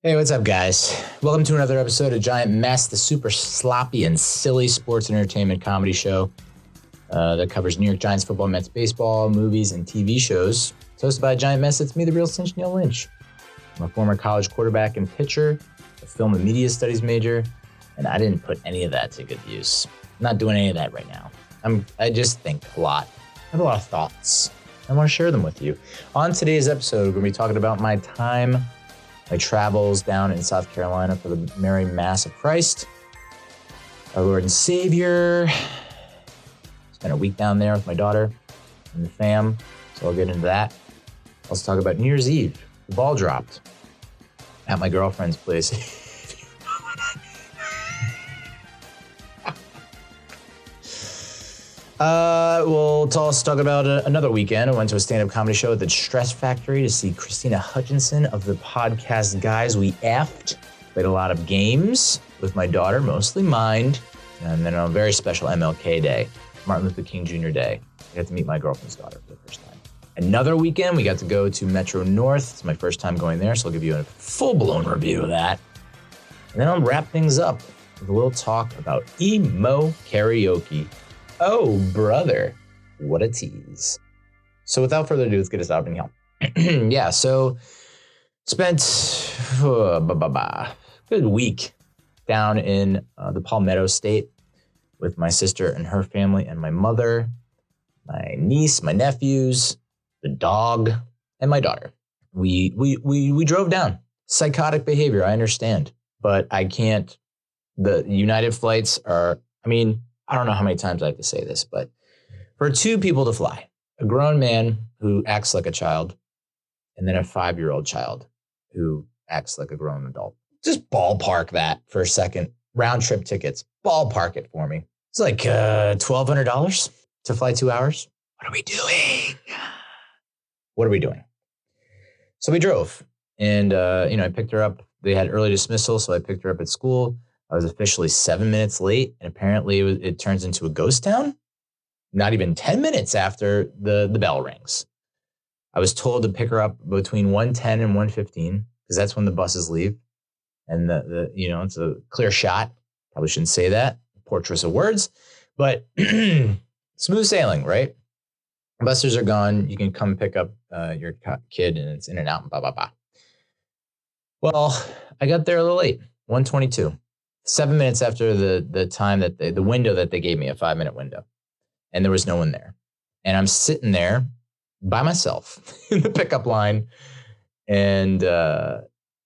Hey, what's up, guys? Welcome to another episode of Giant Mess, the super sloppy and silly sports and entertainment comedy show that covers New York Giants football, Mets baseball, movies, and TV shows. It's hosted by Giant Mess. It's me, the Real Cinch Neal Lynch. I'm a former college quarterback and pitcher, a film and media studies major, and I didn't put any of that to good use. I'm not doing any of that right now. I just think a lot. I have a lot of thoughts. I want to share them with you. On today's episode, we're going to be talking about my travels down in South Carolina for the Mary Mass of Christ, our Lord and Savior. Spent a week down there with my daughter and the fam, so I'll get into that. Let's talk about New Year's Eve. The ball dropped at my girlfriend's place. We'll also talk about another weekend. I went to a stand-up comedy show at the Stress Factory to see Krystyna Hutchinson of the podcast Guys We Effed. Played a lot of games with my daughter, mostly mine. And then on a very special MLK Day, Martin Luther King Jr. Day, I got to meet my girlfriend's daughter for the first time. Another weekend, we got to go to Metro North. It's my first time going there, so I'll give you a full-blown review of that. And then I'll wrap things up with a little talk about Emo Karaoke. Oh, brother, what a tease. So without further ado, let's get us out in hell. Yeah, so spent good week down in the Palmetto State with my sister and her family and my mother, my niece, my nephews, the dog, and my daughter. We drove down. Psychotic behavior, I understand, but I can't. The United flights are, I don't know how many times I have to say this, but for two people to fly, a grown man who acts like a child, and then a 5-year-old child who acts like a grown adult. Just ballpark that for a second. Round trip tickets, ballpark it for me. It's like $1,200 to fly 2 hours. What are we doing? So we drove, and I picked her up. They had early dismissal, so I picked her up at school. I was officially 7 minutes late, and apparently it turns into a ghost town. Not even 10 minutes after the bell rings. I was told to pick her up between 1:10 and 1:15 because that's when the buses leave. And it's a clear shot. Probably shouldn't say that. Poor choice of words. But smooth sailing, right? Buses are gone. You can come pick up your kid, and it's in and out and blah, blah, blah. Well, I got there a little late, 1:22. 7 minutes after the time that the window that they gave me, a 5-minute window. And there was no one there. And I'm sitting there by myself in the pickup line. And I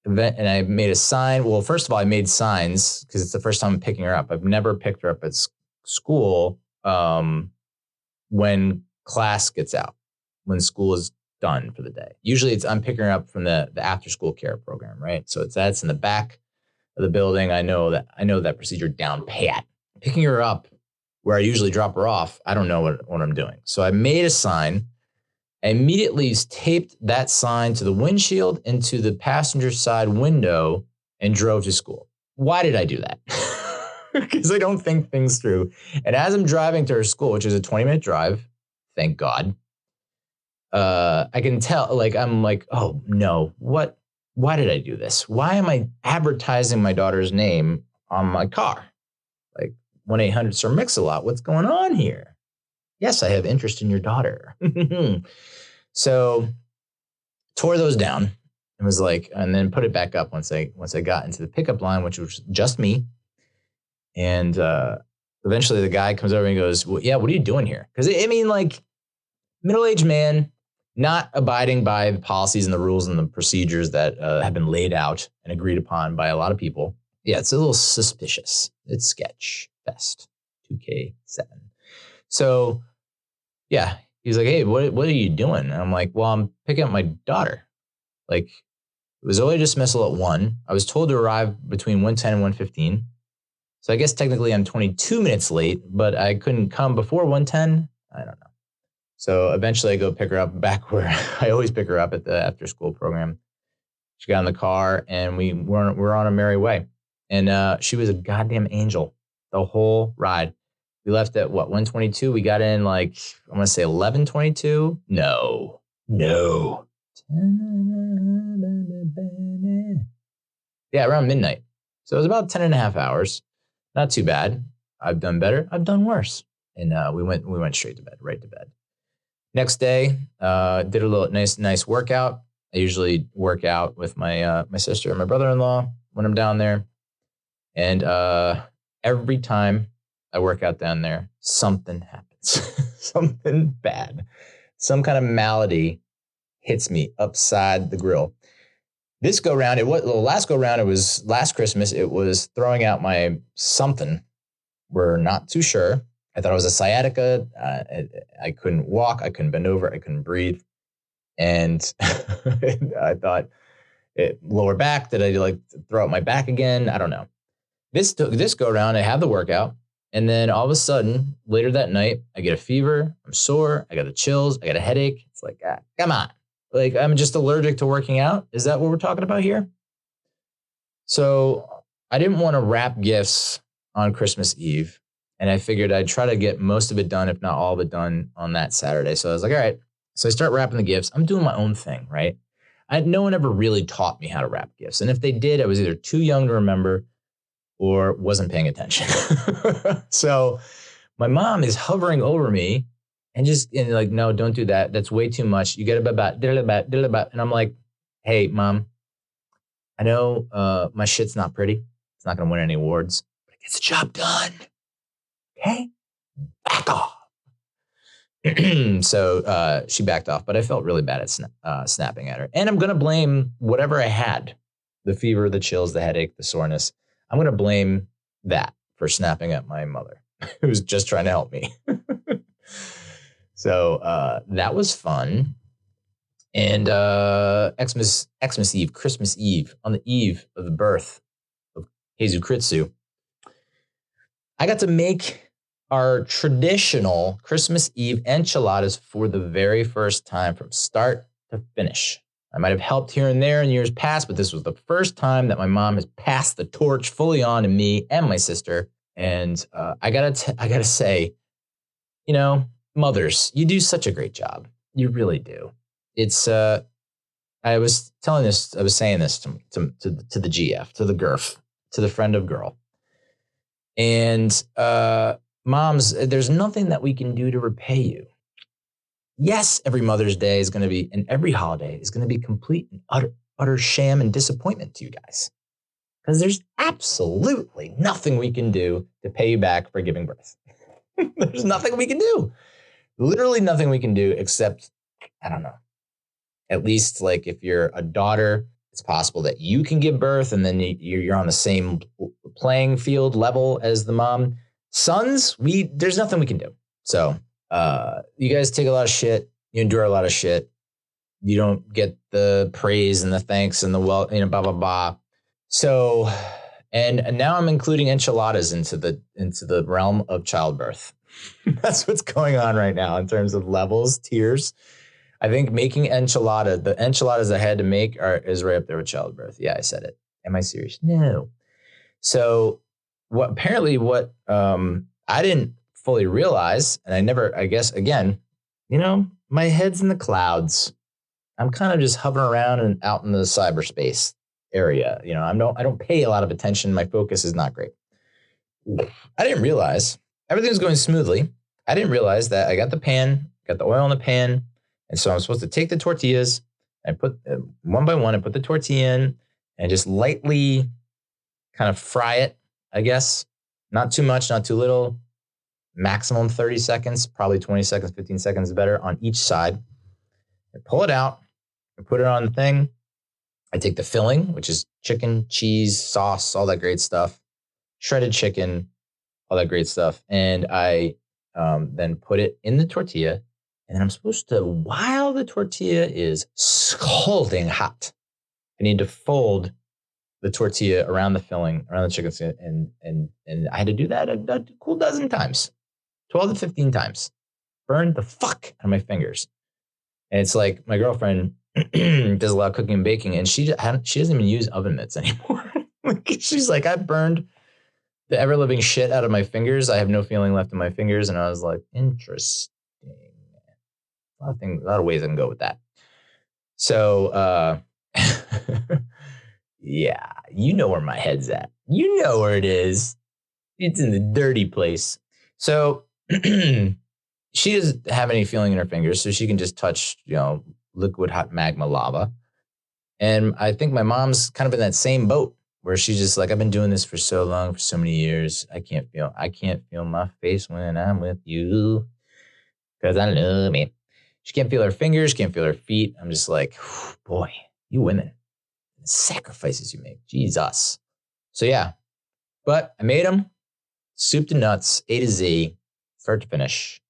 made a sign. Well, first of all, I made signs because it's the first time I'm picking her up. I've never picked her up at school when class gets out, when school is done for the day. Usually I'm picking her up from the after school care program, right? So that's in the back of the building. I know that procedure down pat. Picking her up where I usually drop her off, I don't know what I'm doing. So I made a sign. I immediately taped that sign to the windshield into the passenger side window and drove to school. Why did I do that? Because I don't think things through. And as I'm driving to her school, which is a 20-minute drive, thank God, I can tell, I'm like, oh no, what? Why did I do this? Why am I advertising my daughter's name on my car? Like 1-800 Mix-a-Lot. What's going on here? Yes, I have interest in your daughter. So tore those down and was like, and then put it back up once I got into the pickup line, which was just me. And eventually the guy comes over and goes, well, yeah, what are you doing here? Because middle-aged man, not abiding by the policies and the rules and the procedures that have been laid out and agreed upon by a lot of people. Yeah, it's a little suspicious. It's sketch fest, 2K7. So, yeah, he's like, hey, what are you doing? And I'm like, well, I'm picking up my daughter. Like, it was early dismissal at 1. I was told to arrive between 1:10 and 1:15. So I guess technically I'm 22 minutes late, but I couldn't come before 1:10. I don't know. So eventually I go pick her up back where I always pick her up at the after school program. She got in the car and we're on a merry way. And she was a goddamn angel the whole ride. We left at 1:22. We got in I'm going to say 11:22. No. Yeah, around midnight. So it was about 10 and a half hours. Not too bad. I've done better. I've done worse. And we went straight to bed, right to bed. Next day, did a little nice workout. I usually work out with my sister and my brother-in-law when I'm down there. And every time I work out down there, something happens. Something bad. Some kind of malady hits me upside the grill. This go round, last go round, it was last Christmas. It was throwing out my something. We're not too sure. I thought it was a sciatica. I couldn't walk. I couldn't bend over. I couldn't breathe. And I thought, lower back. Did I like throw out my back again? I don't know. This go around, I have the workout. And then all of a sudden, later that night, I get a fever. I'm sore. I got the chills. I got a headache. It's like, come on. Like, I'm just allergic to working out. Is that what we're talking about here? So I didn't want to wrap gifts on Christmas Eve. And I figured I'd try to get most of it done, if not all of it done, on that Saturday. So I was like, all right. So I start wrapping the gifts. I'm doing my own thing, right? No one ever really taught me how to wrap gifts. And if they did, I was either too young to remember or wasn't paying attention. So my mom is hovering over me and like, no, don't do that. That's way too much. You get about. And I'm like, hey, Mom, I know my shit's not pretty. It's not going to win any awards, but it gets the job done. Okay? Back off. So she backed off, but I felt really bad at snapping at her. And I'm going to blame whatever I had, the fever, the chills, the headache, the soreness. I'm going to blame that for snapping at my mother, who was just trying to help me. So that was fun. And Xmas Eve, Christmas Eve, on the eve of the birth of Jesus Kritsu, I got to make our traditional Christmas Eve enchiladas for the very first time from start to finish. I might have helped here and there in years past, but this was the first time that my mom has passed the torch fully on to me and my sister. And I gotta say, mothers, you do such a great job. You really do. It's I was saying this to the GF, to the GERF, to the friend of girl. And moms, there's nothing that we can do to repay you. Yes, every Mother's Day is going to be, and every holiday is going to be complete and utter sham and disappointment to you guys. Because there's absolutely nothing we can do to pay you back for giving birth. There's nothing we can do. Literally nothing we can do except, I don't know, at least like if you're a daughter, it's possible that you can give birth and then you're on the same playing field level as the mom. Sons, there's nothing we can do. So you guys take a lot of shit. You endure a lot of shit. You don't get the praise and the thanks and the blah, blah, blah. So, and now I'm including enchiladas into the realm of childbirth. That's what's going on right now in terms of levels, tiers. I think making the enchiladas I had to make is right up there with childbirth. Yeah, I said it. Am I serious? No. So what I didn't fully realize, and I guess again, my head's in the clouds. I'm kind of just hovering around and out in the cyberspace area. I don't pay a lot of attention. My focus is not great. I didn't realize everything was going smoothly. I didn't realize that I got the oil in the pan. And so I'm supposed to take the tortillas and put one by one and put the tortilla in and just lightly kind of fry it, I guess. Not too much, not too little. Maximum 30 seconds, probably 20 seconds, 15 seconds is better on each side. I pull it out and put it on the thing. I take the filling, which is chicken, cheese, sauce, all that great stuff, shredded chicken, all that great stuff. And I then put it in the tortilla. And then I'm supposed to, while the tortilla is scalding hot, I need to fold the tortilla around the filling, around the chicken skin, and I had to do that a cool dozen times, 12 to 15 times. Burned the fuck out of my fingers. And it's like my girlfriend does a lot of cooking and baking, and she doesn't even use oven mitts anymore. She's like, I've burned the ever living shit out of my fingers. I have no feeling left in my fingers. And I was like, interesting. A lot of ways I can go with that. So Yeah, you know where my head's at. You know where it is. It's in the dirty place. So she doesn't have any feeling in her fingers, so she can just touch, liquid hot magma lava. And I think my mom's kind of in that same boat where she's just like, I've been doing this for so long, for so many years. I can't feel my face when I'm with you because I love it. She can't feel her fingers, can't feel her feet. I'm just like, boy, you women, the sacrifices you make. Jesus. So yeah, but I made them soup to nuts, A to Z, start to finish.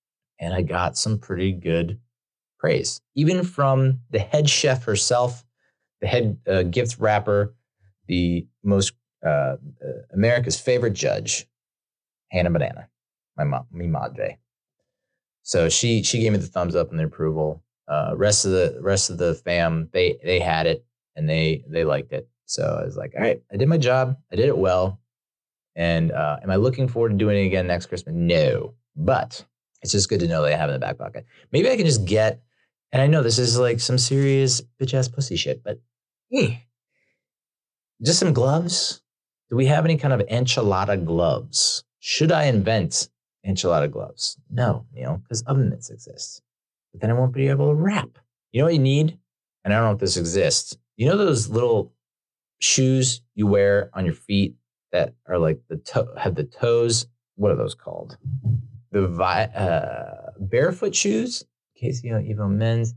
And I got some pretty good praise, even from the head chef herself, the head gift wrapper, the most America's favorite judge, Hannah Banana, mi madre. So she gave me the thumbs up and the approval. Rest of the fam, they had it and they liked it. So I was like, all right, I did my job, I did it well. And am I looking forward to doing it again next Christmas? No, but it's just good to know that I have it in the back pocket. Maybe I can just get, and I know this is like some serious bitch ass pussy shit, but just some gloves. Do we have any kind of enchilada gloves? Should I invent enchilada gloves? No, Neil, because oven mitts exist. But then I won't be able to wrap. You know what you need? And I don't know if this exists. You know those little shoes you wear on your feet that are like have the toes? What are those called? The barefoot shoes? In case you know, even men's.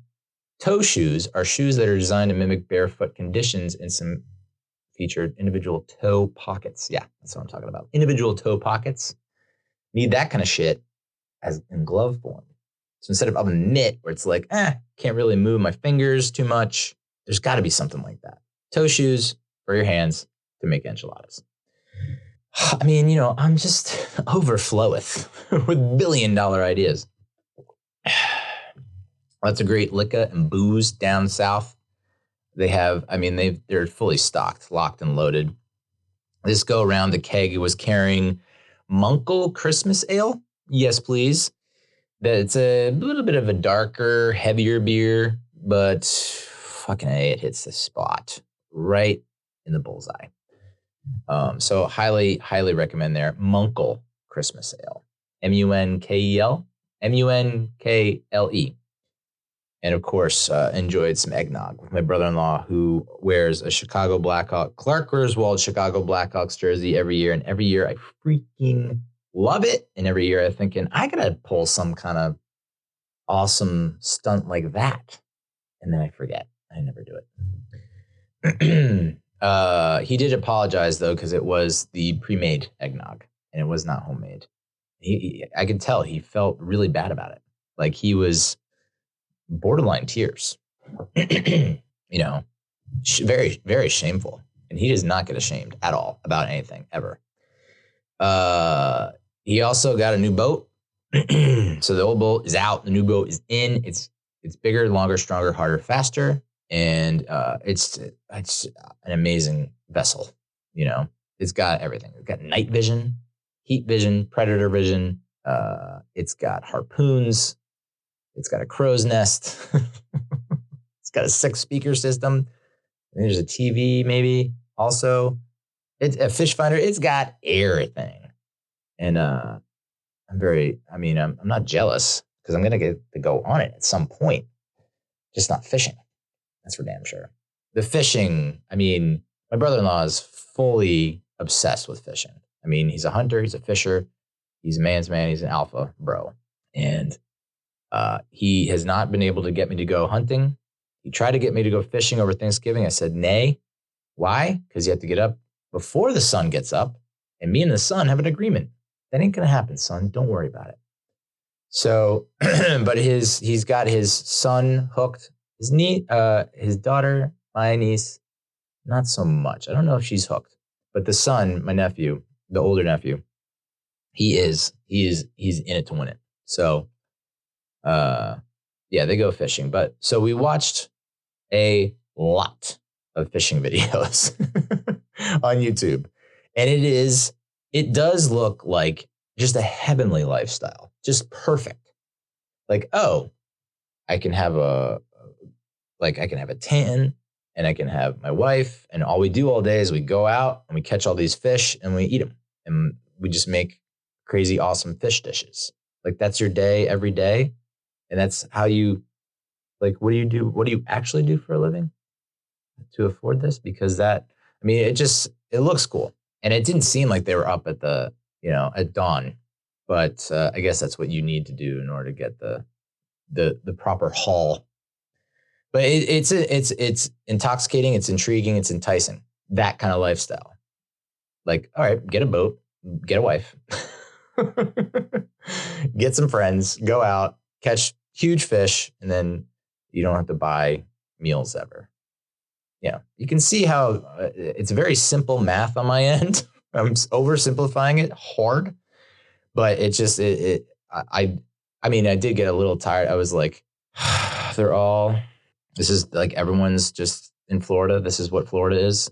Toe shoes are shoes that are designed to mimic barefoot conditions and some featured individual toe pockets. Yeah, that's what I'm talking about. Individual toe pockets. Need that kind of shit as in glove form. So instead of a mitt where it's like, can't really move my fingers too much, there's got to be something like that. Toe shoes for your hands to make enchiladas. I mean, I'm just overfloweth with $1 billion ideas. Lots of great liquor and booze down south. They have, they're fully stocked, locked and loaded. This go around, the keg was carrying Munkle Christmas Ale. Yes, please. It's a little bit of a darker, heavier beer, but fucking A, it hits the spot right in the bullseye. So highly, highly recommend there. Munkle Christmas Ale. Munkel? Munkle. And of course, enjoyed some eggnog with my brother-in-law who wears a Chicago Blackhawk, Clark Griswold Chicago Blackhawks jersey every year. And every year I freaking love it. And every year I'm thinking, I got to pull some kind of awesome stunt like that. And then I forget. I never do it. He did apologize, though, because it was the pre-made eggnog and it was not homemade. I could tell he felt really bad about it. Like he was borderline tears, very, very shameful. And he does not get ashamed at all about anything ever. He also got a new boat. So the old boat is out. The new boat is in. It's bigger, longer, stronger, harder, faster. And it's an amazing vessel. It's got everything. It's got night vision, heat vision, predator vision. It's got harpoons. It's got a crow's nest. It's got a 6-speaker system. And there's a TV, maybe. Also, it's a fish finder. It's got everything. And I'm not jealous because I'm going to get to go on it at some point. Just not fishing. That's for damn sure. The fishing, my brother-in-law is fully obsessed with fishing. He's a hunter. He's a fisher. He's a man's man. He's an alpha bro. And he has not been able to get me to go hunting. He tried to get me to go fishing over Thanksgiving. I said, nay. Why? Because you have to get up before the sun gets up. And me and the sun have an agreement. That ain't going to happen, son. Don't worry about it. So, but he's got his son hooked. His daughter, my niece, not so much. I don't know if she's hooked. But the son, my nephew, the older nephew, he is in it to win it. So, they go fishing. But so we watched a lot of fishing videos on YouTube. And it does look like just a heavenly lifestyle, just perfect. Like, I can have a tan. and I can have my wife, and all we do all day is we go out and we catch all these fish and we eat them. And we just make crazy, awesome fish dishes. Like that's your day every day. And that's how you, like, what do you do? What do you actually do for a living to afford this? Because it looks cool. And it didn't seem like they were up at at dawn. But I guess that's what you need to do in order to get the proper haul. But it's intoxicating, it's intriguing, it's enticing. That kind of lifestyle. Like, all right, get a boat, get a wife, get some friends, go out, catch huge fish, and then you don't have to buy meals ever. Yeah, you can see how it's very simple math on my end. I'm oversimplifying it hard, but it just I did get a little tired. I was like, this is like everyone's just in Florida. This is what Florida is.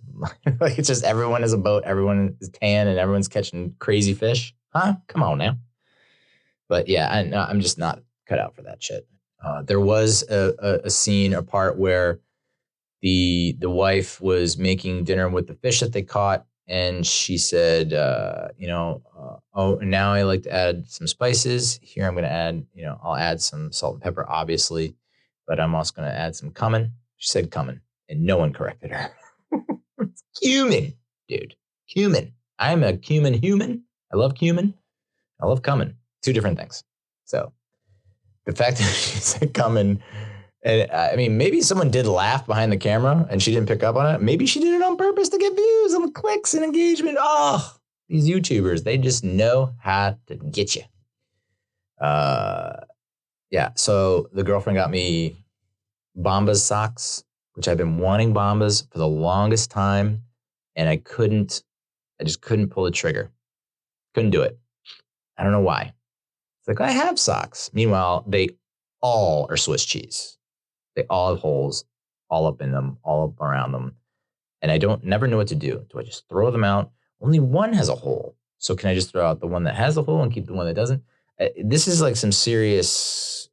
Like it's just everyone is a boat, everyone is tan, and everyone's catching crazy fish. Huh? Come on now. But yeah, I'm just not cut out for that shit. There was a scene, a part where the wife was making dinner with the fish that they caught, and she said, now I like to add some spices. Here I'm going to add, I'll add some salt and pepper, obviously, but I'm also going to add some cumin. She said cumin, and no one corrected her. It's cumin, dude. Cumin. I'm a cumin human. I love cumin. I love cumin. Two different things. So the fact that she said cumin, and maybe someone did laugh behind the camera and she didn't pick up on it. Maybe she did it on purpose to get views and clicks and engagement. Oh, these YouTubers, they just know how to get you. Yeah. So the girlfriend got me Bombas socks, which I've been wanting Bombas for the longest time. And I just couldn't pull the trigger. Couldn't do it. I don't know why. It's like, I have socks. Meanwhile, they all are Swiss cheese. They all have holes all up in them, all up around them. And I never know what to do. Do I just throw them out? Only one has a hole. So can I just throw out the one that has a hole and keep the one that doesn't? This is like some serious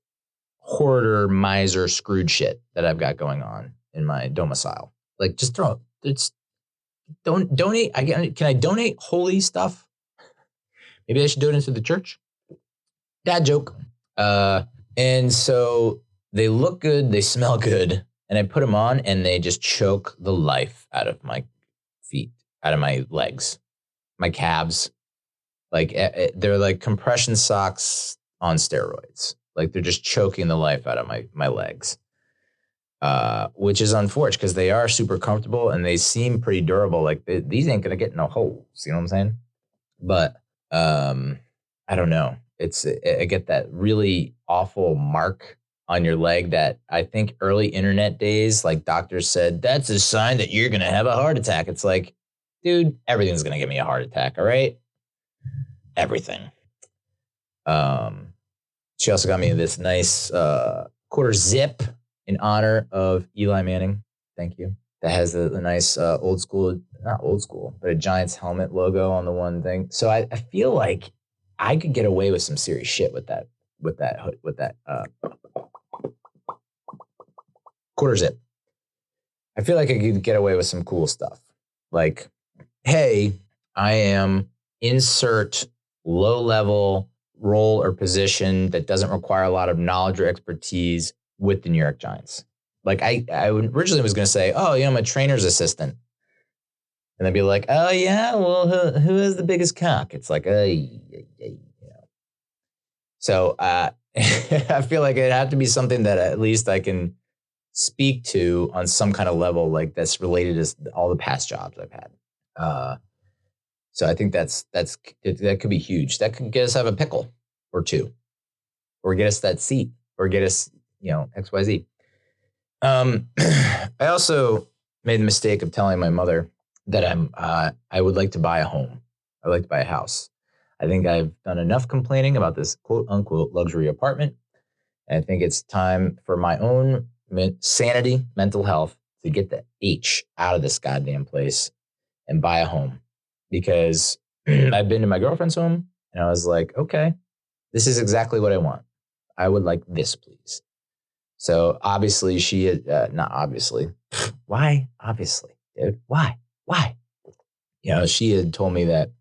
hoarder, miser, Scrooge shit that I've got going on in my domicile. Like, just throw it. Don't donate. Can I donate holy stuff? Maybe I should donate to the church. Dad joke. And so they look good, they smell good, and I put them on, and they just choke the life out of my feet, out of my legs, my calves. Like they're like compression socks on steroids. Like they're just choking the life out of my legs, which is unfortunate because they are super comfortable and they seem pretty durable. Like these ain't gonna get no holes. You know what I'm saying? But I don't know. I get that really awful mark on your leg that I think early internet days, like doctors said, that's a sign that you're going to have a heart attack. It's like, dude, everything's going to give me a heart attack. All right. Everything. She also got me this nice quarter zip in honor of Eli Manning. Thank you. That has a nice not old school, but a Giants helmet logo on the one thing. So I feel like I could get away with some serious shit with that quarter zip. I feel like I could get away with some cool stuff. Like, hey, I am insert low level role or position that doesn't require a lot of knowledge or expertise with the New York Giants. Like I originally was going to say, oh, I'm a trainer's assistant. And they'd be like, oh, yeah, well, who has the biggest cock? It's like, So I feel like it'd have to be something that at least I can speak to on some kind of level, like that's related to all the past jobs I've had. So I think that could be huge. That could get us out of a pickle or two, or get us that seat, or get us, XYZ. I also made the mistake of telling my mother that I would like to buy a home. I would like to buy a house. I think I've done enough complaining about this quote unquote luxury apartment. And I think it's time for my own sanity, mental health, to get the H out of this goddamn place and buy a home. Because I've been to my girlfriend's home and I was like, okay, this is exactly what I want. I would like this, please. So obviously not obviously. Why? Obviously, dude. Why? She had told me that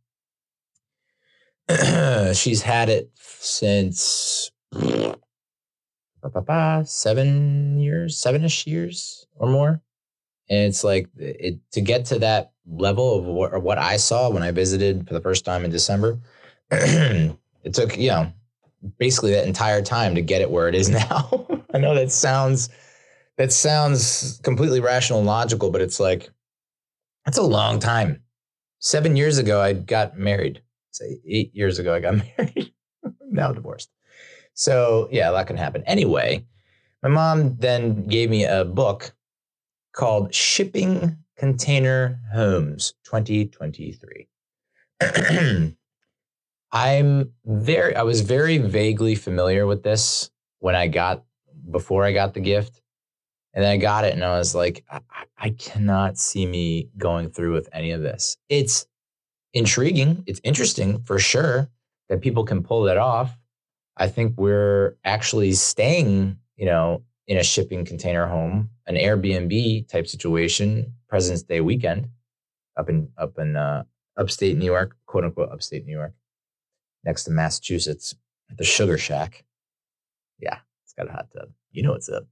she's had it since 7-ish years or more. And it's like to get to that level of what I saw when I visited for the first time in December. It took, basically that entire time to get it where it is now. I know that sounds completely rational and logical, but it's like, that's a long time. 7 years ago, I got married. Say 8 years ago, I got married. Now divorced. So yeah, that can happen. Anyway, my mom then gave me a book called Shipping Container Homes 2023. I was very vaguely familiar with this before I got the gift. And then I got it and I was like, I cannot see me going through with any of this. It's intriguing. It's interesting for sure that people can pull that off. I think we're actually staying, in a shipping container home, an Airbnb type situation, President's Day weekend up in upstate New York, quote unquote, upstate New York, next to Massachusetts at the Sugar Shack. Yeah, it's got a hot tub. You know what's up.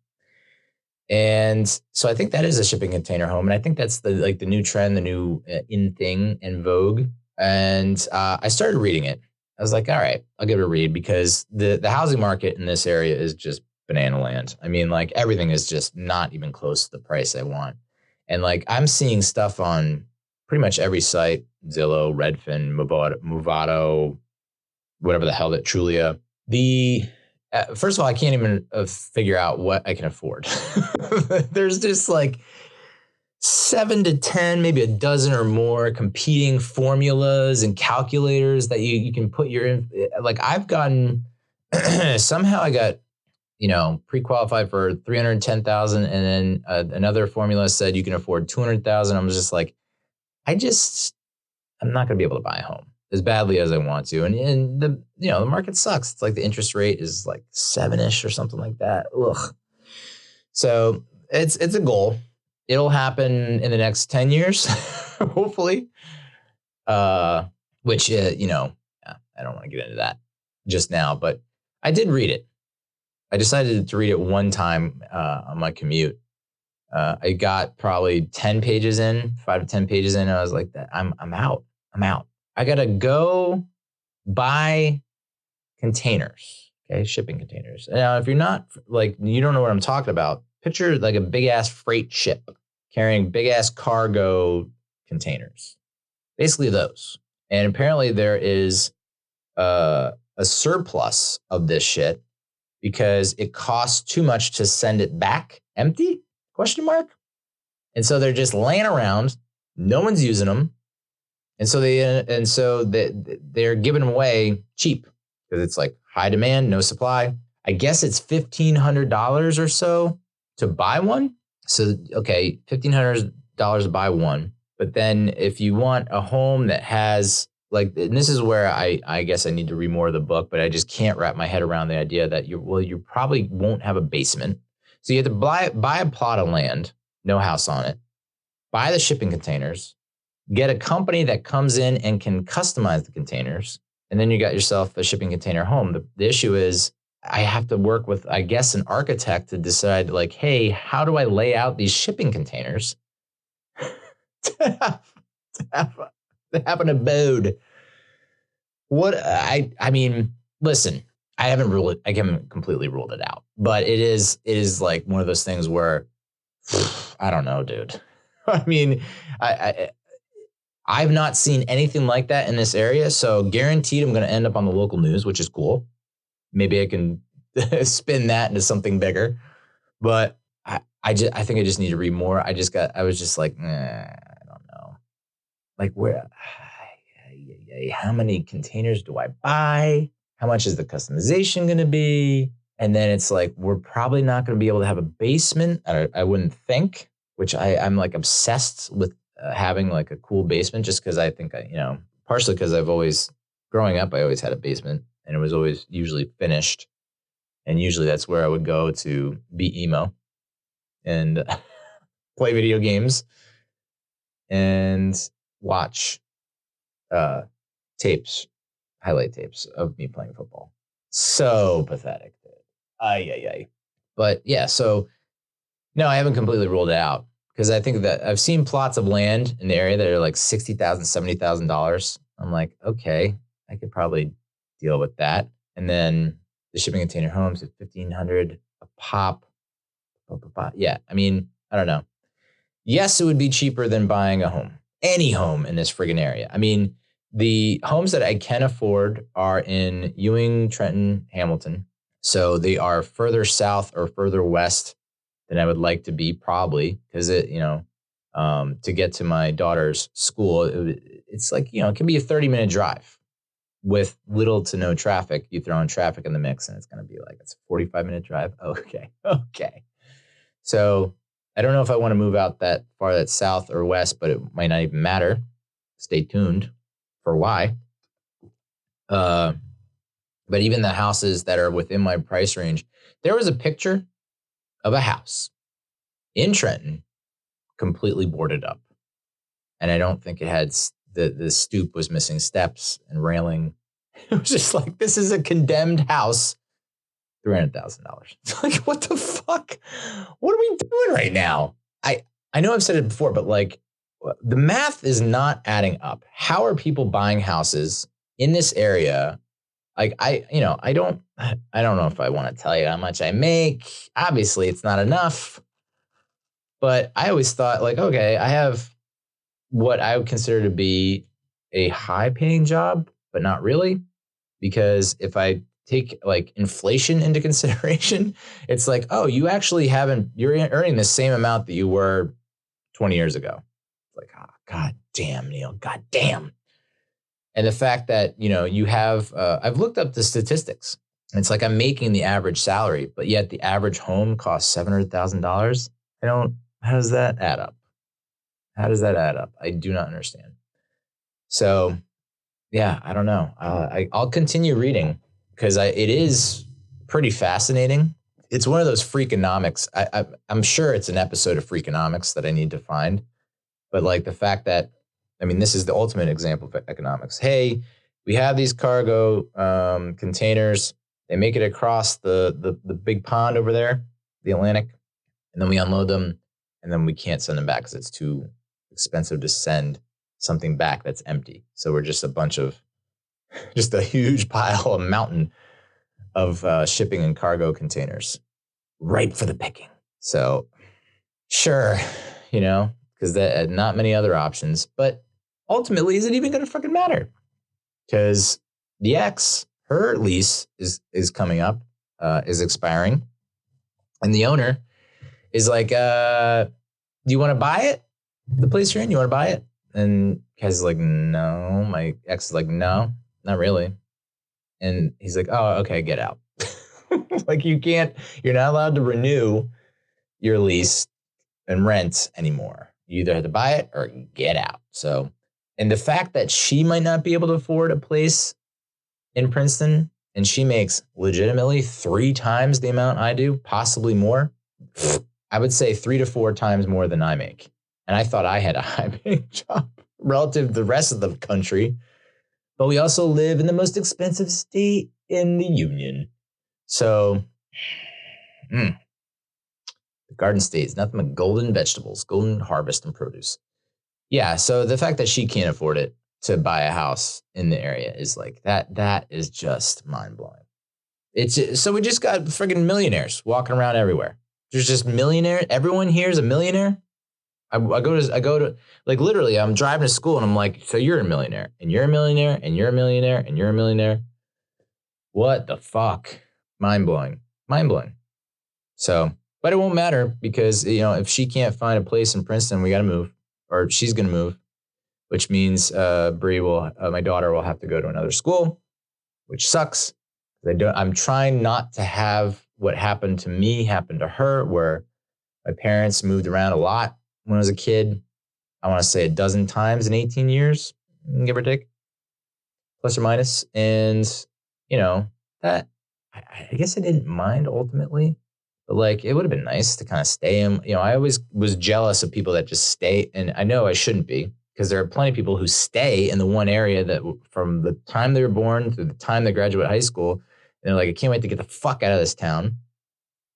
And so I think that is a shipping container home. And I think that's the new trend, the new in thing and vogue. And I started reading it. I was like, all right, I'll give it a read because the housing market in this area is just banana land. I mean, like everything is just not even close to the price I want. And like I'm seeing stuff on pretty much every site, Zillow, Redfin, Movado, whatever the hell that Trulia. First of all, I can't even figure out what I can afford. There's just like 7 to 10, maybe a dozen or more competing formulas and calculators that you can put like I've gotten, somehow I got, pre-qualified for 310,000. And then another formula said you can afford 200,000. I'm just like, I'm not going to be able to buy a home as badly as I want to. And the market sucks. It's like the interest rate is like 7-ish or something like that. Ugh. So it's a goal. It'll happen in the next 10 years, hopefully. Which, I don't want to get into that just now, but I did read it. I decided to read it one time on my commute. I got probably 10 pages in, 5 to 10 pages in. And I was like, I'm out. I got to go buy containers, okay, shipping containers. Now, if you're not like, you don't know what I'm talking about, picture like a big ass freight ship carrying big ass cargo containers, basically those. And apparently there is a surplus of this shit because it costs too much to send it back empty, ? And so they're just laying around. No one's using them. And so they're giving them away cheap because it's like high demand, no supply. I guess it's $1,500 or so to buy one. So, okay, $1,500 to buy one. But then if you want a home that has like, and this is where I guess I need to read more of the book, but I just can't wrap my head around the idea that you probably won't have a basement. So you have to buy a plot of land, no house on it, buy the shipping containers, get a company that comes in and can customize the containers, and then you got yourself a shipping container home. The issue is I have to work with, I guess, an architect to decide like, hey, how do I lay out these shipping containers to have an abode? I mean, listen, I haven't completely ruled it out, but it is like one of those things where I don't know, dude. I mean, I've not seen anything like that in this area, so guaranteed I'm going to end up on the local news, which is cool. Maybe I can spin that into something bigger, but I think I just need to read more. I was just like, I don't know, like where. How many containers do I buy? How much is the customization going to be? And then it's like, we're probably not going to be able to have a basement. I wouldn't think, which I'm like obsessed with having like a cool basement just because I think partially because growing up, I always had a basement and it was always usually finished. And usually that's where I would go to be emo. And play video games, and watch tapes, highlight tapes of me playing football. So pathetic. Ay, ay, ay. But yeah, so no, I haven't completely ruled it out because I think that I've seen plots of land in the area that are like $60,000, $70,000. I'm like, okay, I could probably deal with that. And then the shipping container homes at $1,500 a pop. Yeah, I mean, I don't know. Yes, it would be cheaper than buying a home, any home in this friggin' area. I mean, the homes that I can afford are in Ewing, Trenton, Hamilton. So they are further south or further west than I would like to be, probably, because to get to my daughter's school, it's like, it can be a 30-minute drive with little to no traffic. You throw in traffic in the mix and it's going to be like, it's a 45-minute drive. Okay. So I don't know if I want to move out that far, that's south or west, but it might not even matter. Stay tuned for why. But even the houses that are within my price range, there was a picture of a house in Trenton completely boarded up. And I don't think it had, the stoop was missing steps and railing. It was just like, this is a condemned house. $300,000. Like, what the fuck? What are we doing right now? I know I've said it before, but like, the math is not adding up. How are people buying houses in this area? Like, I don't know if I want to tell you how much I make. Obviously, it's not enough. But I always thought, like, okay, I have what I would consider to be a high-paying job, but not really, because if I take like inflation into consideration, it's like, oh, you're earning the same amount that you were 20 years ago. It's like, oh, God damn, Neil, God damn. And the fact that, you have, I've looked up the statistics. It's like I'm making the average salary, but yet the average home costs $700,000. How does that add up? I do not understand. So, yeah, I don't know. I'll continue reading because it is pretty fascinating. It's one of those Freakonomics. I'm sure it's an episode of Freakonomics that I need to find. But like the fact that, I mean, this is the ultimate example of economics. Hey, we have these cargo containers. They make it across the big pond over there, the Atlantic, and then we unload them, and then we can't send them back because it's too expensive to send something back that's empty. So we're just just a huge pile, a mountain of shipping and cargo containers, ripe for the picking. So sure, because not many other options. But ultimately, is it even going to fucking matter? Because the ex, her lease is coming up, is expiring, and the owner is like, "Do you want to buy it? The place you're in, you want to buy it?" And Kaz is like, "No." My ex is like, "No, not really." And he's like, "Oh, okay, get out." Like you're not allowed to renew your lease and rent anymore. You either have to buy it or get out. So, and the fact that she might not be able to afford a place in Princeton and she makes legitimately 3 times the amount I do, possibly more, I would say 3 to 4 times more than I make. And I thought I had a high-paying job relative to the rest of the country. But we also live in the most expensive state in the union. So, the Garden State is nothing but golden vegetables, golden harvest and produce. Yeah, so the fact that she can't afford it to buy a house in the area is like, that is just mind-blowing. So we just got friggin' millionaires walking around everywhere. There's just millionaire. Everyone here is a millionaire. I go to like literally I'm driving to school and I'm like, so you're a millionaire and you're a millionaire and you're a millionaire and you're a millionaire. What the fuck? Mind-blowing. So, but it won't matter because, if she can't find a place in Princeton, we got to move, or she's going to move, which means my daughter will have to go to another school, which sucks. I'm trying not to have what happened to me happen to her, where my parents moved around a lot when I was a kid. I want to say 12 times in 18 years, give or take, plus or minus. And, that I guess I didn't mind ultimately. But like, it would have been nice to kind of stay in, I always was jealous of people that just stay. And I know I shouldn't be, because there are plenty of people who stay in the one area that from the time they were born through the time they graduate high school. And they're like, I can't wait to get the fuck out of this town.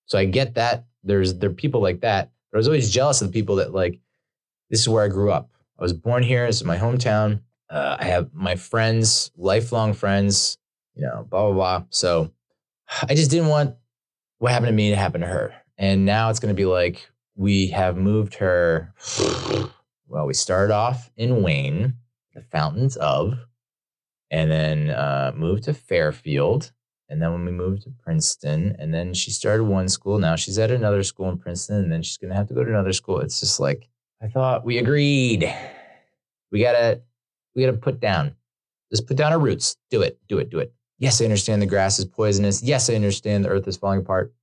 So I get that there are people like that. But I was always jealous of the people that like, this is where I grew up. I was born here. This is my hometown. I have my friends, lifelong friends, blah, blah, blah. So I just didn't want what happened to me to happen to her. And now it's going to be like, we have moved her. Well, we started off in Wayne, the Fountains of, and then moved to Fairfield. And then when we moved to Princeton, and then she started one school. Now she's at another school in Princeton, and then she's going to have to go to another school. It's just like, I thought we agreed. We gotta put down. Just put down our roots. Do it. Yes, I understand the grass is poisonous. Yes, I understand the earth is falling apart.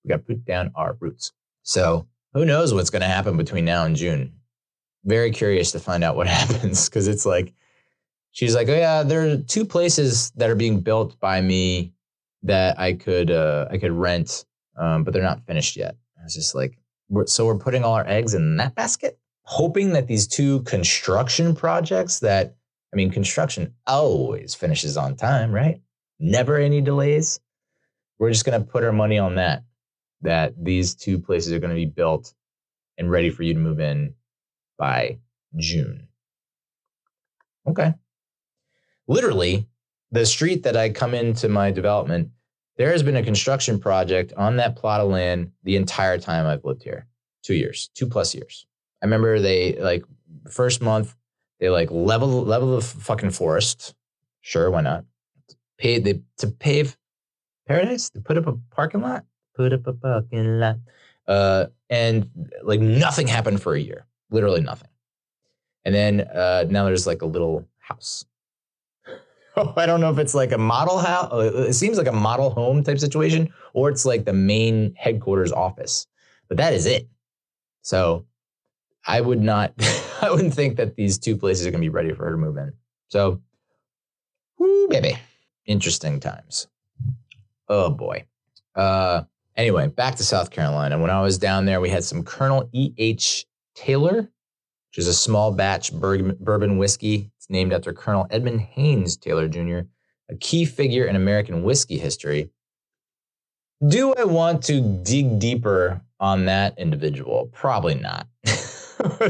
We got to put down our roots. So who knows what's going to happen between now and June? Very curious to find out what happens, because it's like, she's like, oh yeah, there are 2 places that are being built by me that I could rent, but they're not finished yet. I was just like, we're putting all our eggs in that basket, hoping that these 2 construction projects construction always finishes on time, right? Never any delays. We're just going to put our money on that these 2 places are going to be built and ready for you to move in by June. Okay. Literally, the street that I come into my development, there has been a construction project on that plot of land the entire time I've lived here. 2 years, 2+ years. I remember they like first month, they like level the fucking forest. Sure, why not? To pave paradise, to put up a parking lot, and like nothing happened for a year, literally nothing. And then now there's like a little house. I don't know if it's like a model house. It seems like a model home type situation, or it's like the main headquarters office. But that is it. So I wouldn't think that these 2 places are going to be ready for her to move in. So, whoo, baby. Interesting times. Oh, boy. Anyway, back to South Carolina. When I was down there, we had some Colonel E.H. Taylor, which is a small batch bourbon whiskey. It's named after Colonel Edmund Haynes Taylor Jr., a key figure in American whiskey history. Do I want to dig deeper on that individual? Probably not.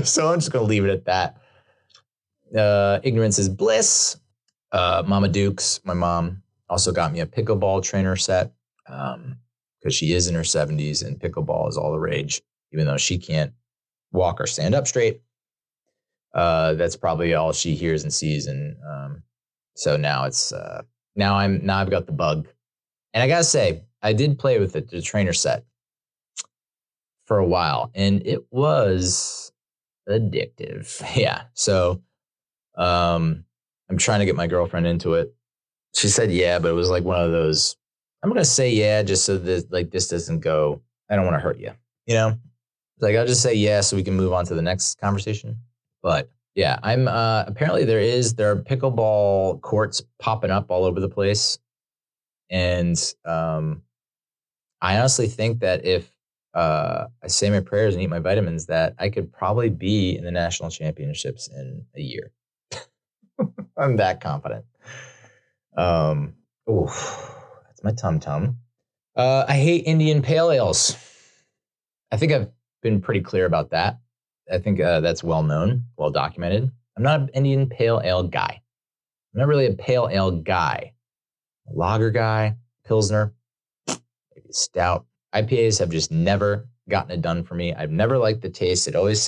So I'm just going to leave it at that. Ignorance is bliss. Mama Dukes, my mom, also got me a pickleball trainer set because she is in her 70s and pickleball is all the rage, even though she can't walk or stand up straight. That's probably all she hears and sees. And so now I've got the bug. And I got to say, I did play with the trainer set for a while, and it was addictive. Yeah. So I'm trying to get my girlfriend into it. She said, yeah, but it was like one of those, I'm going to say, yeah, just so that like this doesn't go, I don't want to hurt you, Like I'll just say, yeah, so we can move on to the next conversation. But yeah, I'm apparently there are pickleball courts popping up all over the place. And I honestly think that if I say my prayers and eat my vitamins, that I could probably be in the national championships in a year. I'm that confident. That's my tum-tum. I hate Indian pale ales. I think I've been pretty clear about that. I think that's well known, well documented. I'm not an Indian pale ale guy. I'm not really a pale ale guy. A lager guy, Pilsner, maybe stout. IPAs have just never gotten it done for me. I've never liked the taste. It always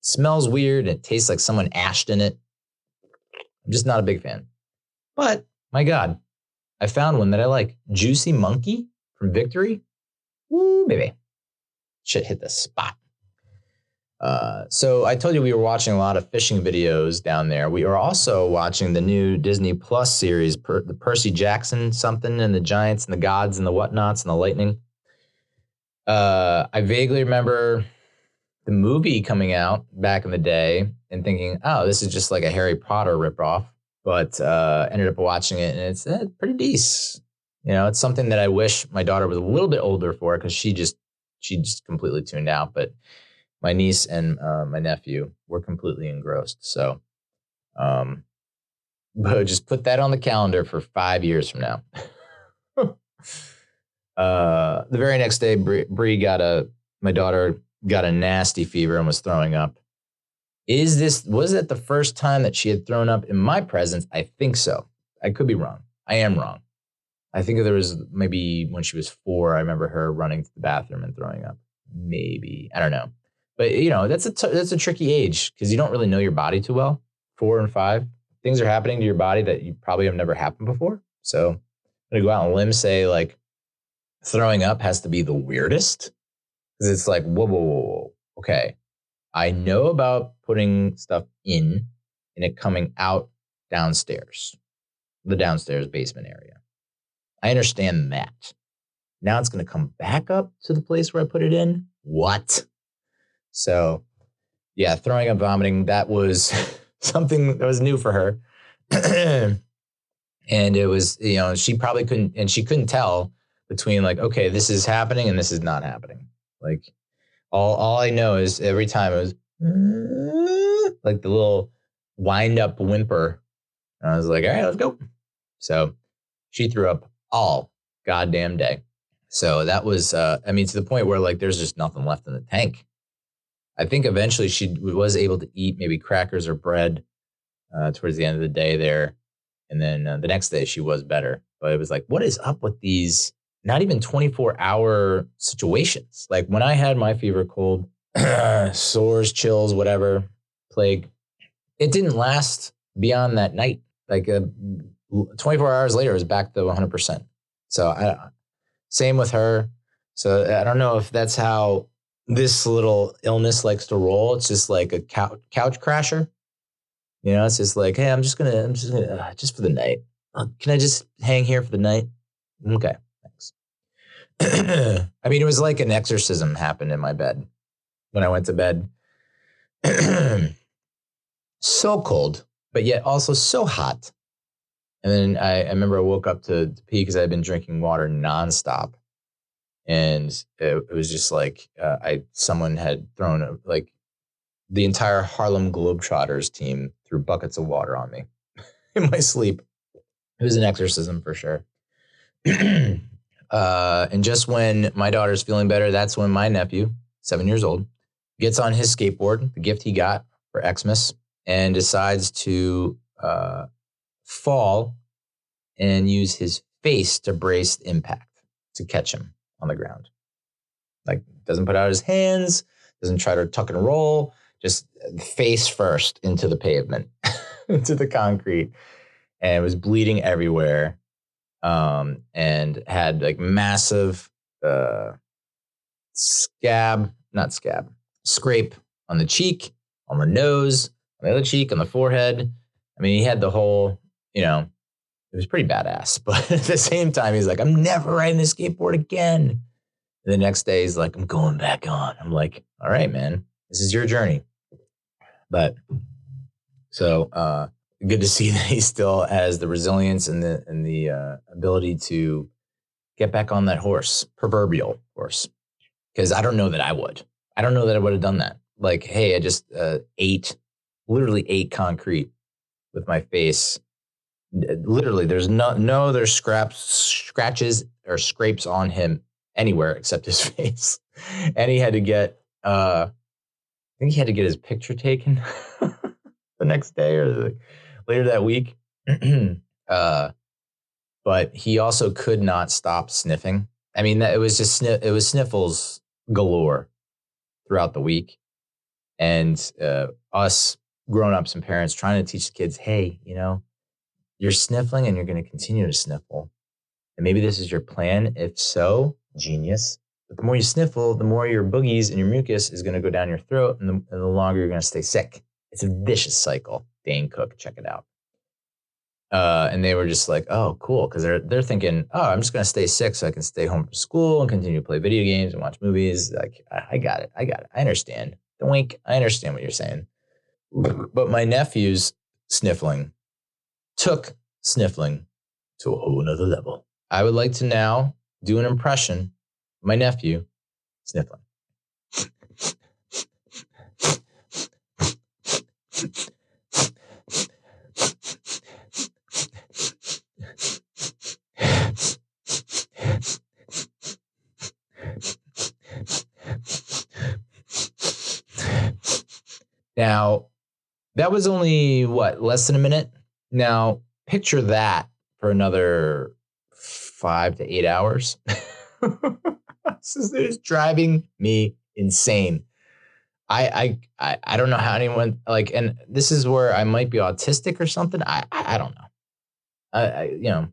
smells weird. And it tastes like someone ashed in it. I'm just not a big fan. But, my God, I found one that I like. Juicy Monkey from Victory. Woo, baby. Shit hit the spot. So I told you we were watching a lot of fishing videos down there. We are also watching the new Disney Plus series, the Percy Jackson something, and the Giants and the Gods and the Whatnots and the Lightning. I vaguely remember the movie coming out back in the day and thinking, oh, this is just like a Harry Potter ripoff. But ended up watching it, and it's pretty decent. It's something that I wish my daughter was a little bit older for, because she just completely tuned out. But my niece and my nephew were completely engrossed. So, but just put that on the calendar for 5 years from now. The very next day, my daughter got a nasty fever and was throwing up. Was that the first time that she had thrown up in my presence? I think so. I could be wrong. I am wrong. I think there was maybe when she was 4, I remember her running to the bathroom and throwing up. Maybe. I don't know. But, that's a tricky age, because you don't really know your body too well. 4 and 5. Things are happening to your body that you probably have never happened before. So I'm going to go out on a limb, say, like, throwing up has to be the weirdest. Because it's like, whoa. Okay. I know about putting stuff in and it coming out downstairs, the downstairs basement area. I understand that. Now it's going to come back up to the place where I put it in. What? So, yeah, throwing up, vomiting, that was something that was new for her. And it was, she probably couldn't tell between, like, okay, this is happening and this is not happening. Like, all I know is every time it was like the little wind up whimper. And I was like, all right, let's go. So she threw up all goddamn day. So that was, to the point where, like, there's just nothing left in the tank. I think eventually she was able to eat maybe crackers or bread towards the end of the day there. And then the next day she was better. But it was like, what is up with these not even 24-hour situations? Like, when I had my fever, cold, sores, chills, whatever, plague, it didn't last beyond that night. Like 24 hours later, it was back to 100%. So same with her. So I don't know if that's how this little illness likes to roll. It's just like a couch crasher. It's just like, hey, I'm just gonna just for the night. Can I just hang here for the night? Okay, thanks. It was like an exorcism happened in my bed when I went to bed. So cold, but yet also so hot. And then I remember I woke up to pee because I had been drinking water nonstop. And it was just like someone had thrown the entire Harlem Globetrotters team threw buckets of water on me in my sleep. It was an exorcism for sure. And just when my daughter's feeling better, that's when my nephew, 7 years old, gets on his skateboard, the gift he got for Xmas, and decides to fall and use his face to brace impact, to catch him on the ground. Like, doesn't put out his hands, doesn't try to tuck and roll, just face first into the pavement, into the concrete, and was bleeding everywhere. And had like massive scrape on the cheek, on the nose, on the other cheek, on the forehead. He had the whole, it was pretty badass. But at the same time, he's like, I'm never riding this skateboard again. And the next day, he's like, I'm going back on. I'm like, all right, man, this is your journey. But so good to see that he still has the resilience and the ability to get back on that proverbial horse. Because I don't know that I would. I don't know that I would have done that. Like, hey, I just literally ate concrete with my face. Literally, there's there's scratches or scrapes on him anywhere except his face. And he had to get, I think he had to get his picture taken the next day or later that week. But he also could not stop sniffing. It was just it was sniffles galore throughout the week. And us grown-ups and parents trying to teach the kids, hey, you're sniffling and you're going to continue to sniffle. And maybe this is your plan. If so, genius. But the more you sniffle, the more your boogies and your mucus is going to go down your throat, and the longer you're going to stay sick. It's a vicious cycle. Dane Cook, check it out. And they were just like, oh, cool. Because they're thinking, oh, I'm just going to stay sick so I can stay home from school and continue to play video games and watch movies. Like, I got it. I understand. The wink. I understand what you're saying. But my nephew's took sniffling to a whole nother level. I would like to now do an impression of my nephew sniffling. Now, that was only, less than a minute? Now, picture that for another 5 to 8 hours. This is driving me insane. I don't know how anyone, and this is where I might be autistic or something. I don't know.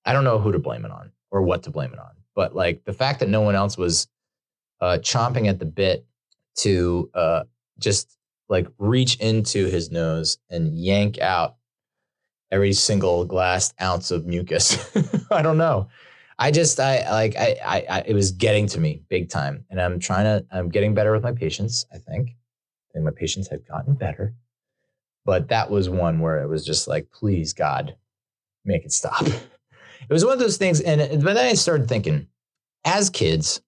I don't know who to blame it on or what to blame it on. But the fact that no one else was chomping at the bit to just reach into his nose and yank out every single glass ounce of mucus. I don't know. It was getting to me big time. And I'm getting better with my patience, I think. And my patience had gotten better. But that was one where it was just please, God, make it stop. It was one of those things. But then I started thinking, as kids,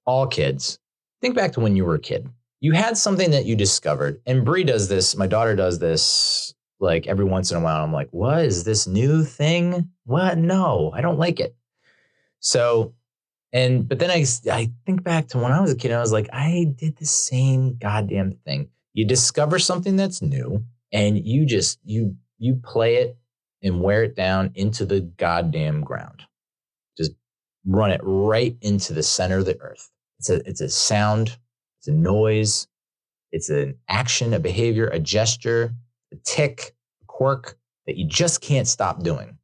all kids, think back to when you were a kid. You had something that you discovered. And Bree does this. My daughter does this every once in a while. I'm like, what is this new thing? What? No, I don't like it. So, but then I think back to when I was a kid. I was like, I did the same goddamn thing. You discover something that's new and you play it and wear it down into the goddamn ground. Just run it right into the center of the earth. It's a sound, it's a noise, it's an action, a behavior, a gesture, a tick, a quirk that you just can't stop doing,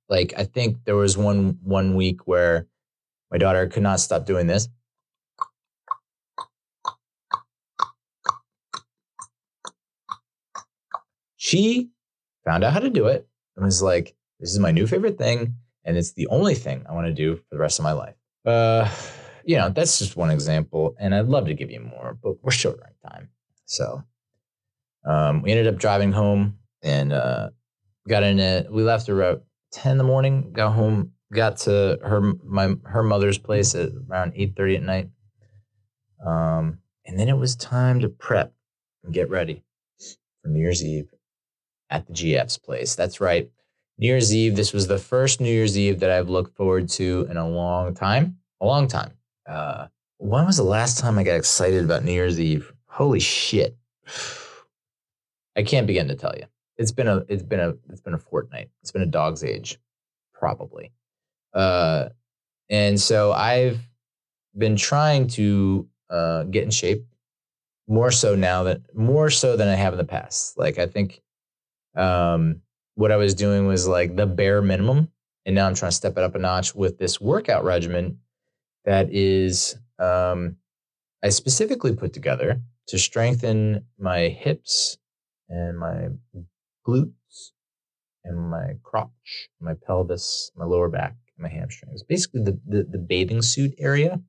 I think there was one week where my daughter could not stop doing this. She found out how to do it and was like, this is my new favorite thing. And it's the only thing I want to do for the rest of my life. That's just one example. And I'd love to give you more, but we're short on time. So we ended up driving home and we left around 10 in the morning, got home, got to her mother's place at around 8:30 at night. And then it was time to prep and get ready for New Year's Eve at the GF's place. That's right. New Year's Eve. This was the first New Year's Eve that I've looked forward to in a long time. When was the last time I got excited about New Year's Eve? Holy shit. I can't begin to tell you. It's been a fortnight. It's been a dog's age, probably. And so I've been trying to get in shape more so than I have in the past. I think what I was doing was the bare minimum, and now I'm trying to step it up a notch with this workout regimen that is I specifically put together to strengthen my hips and my glutes and my crotch, my pelvis, my lower back, my hamstrings. Basically the bathing suit area,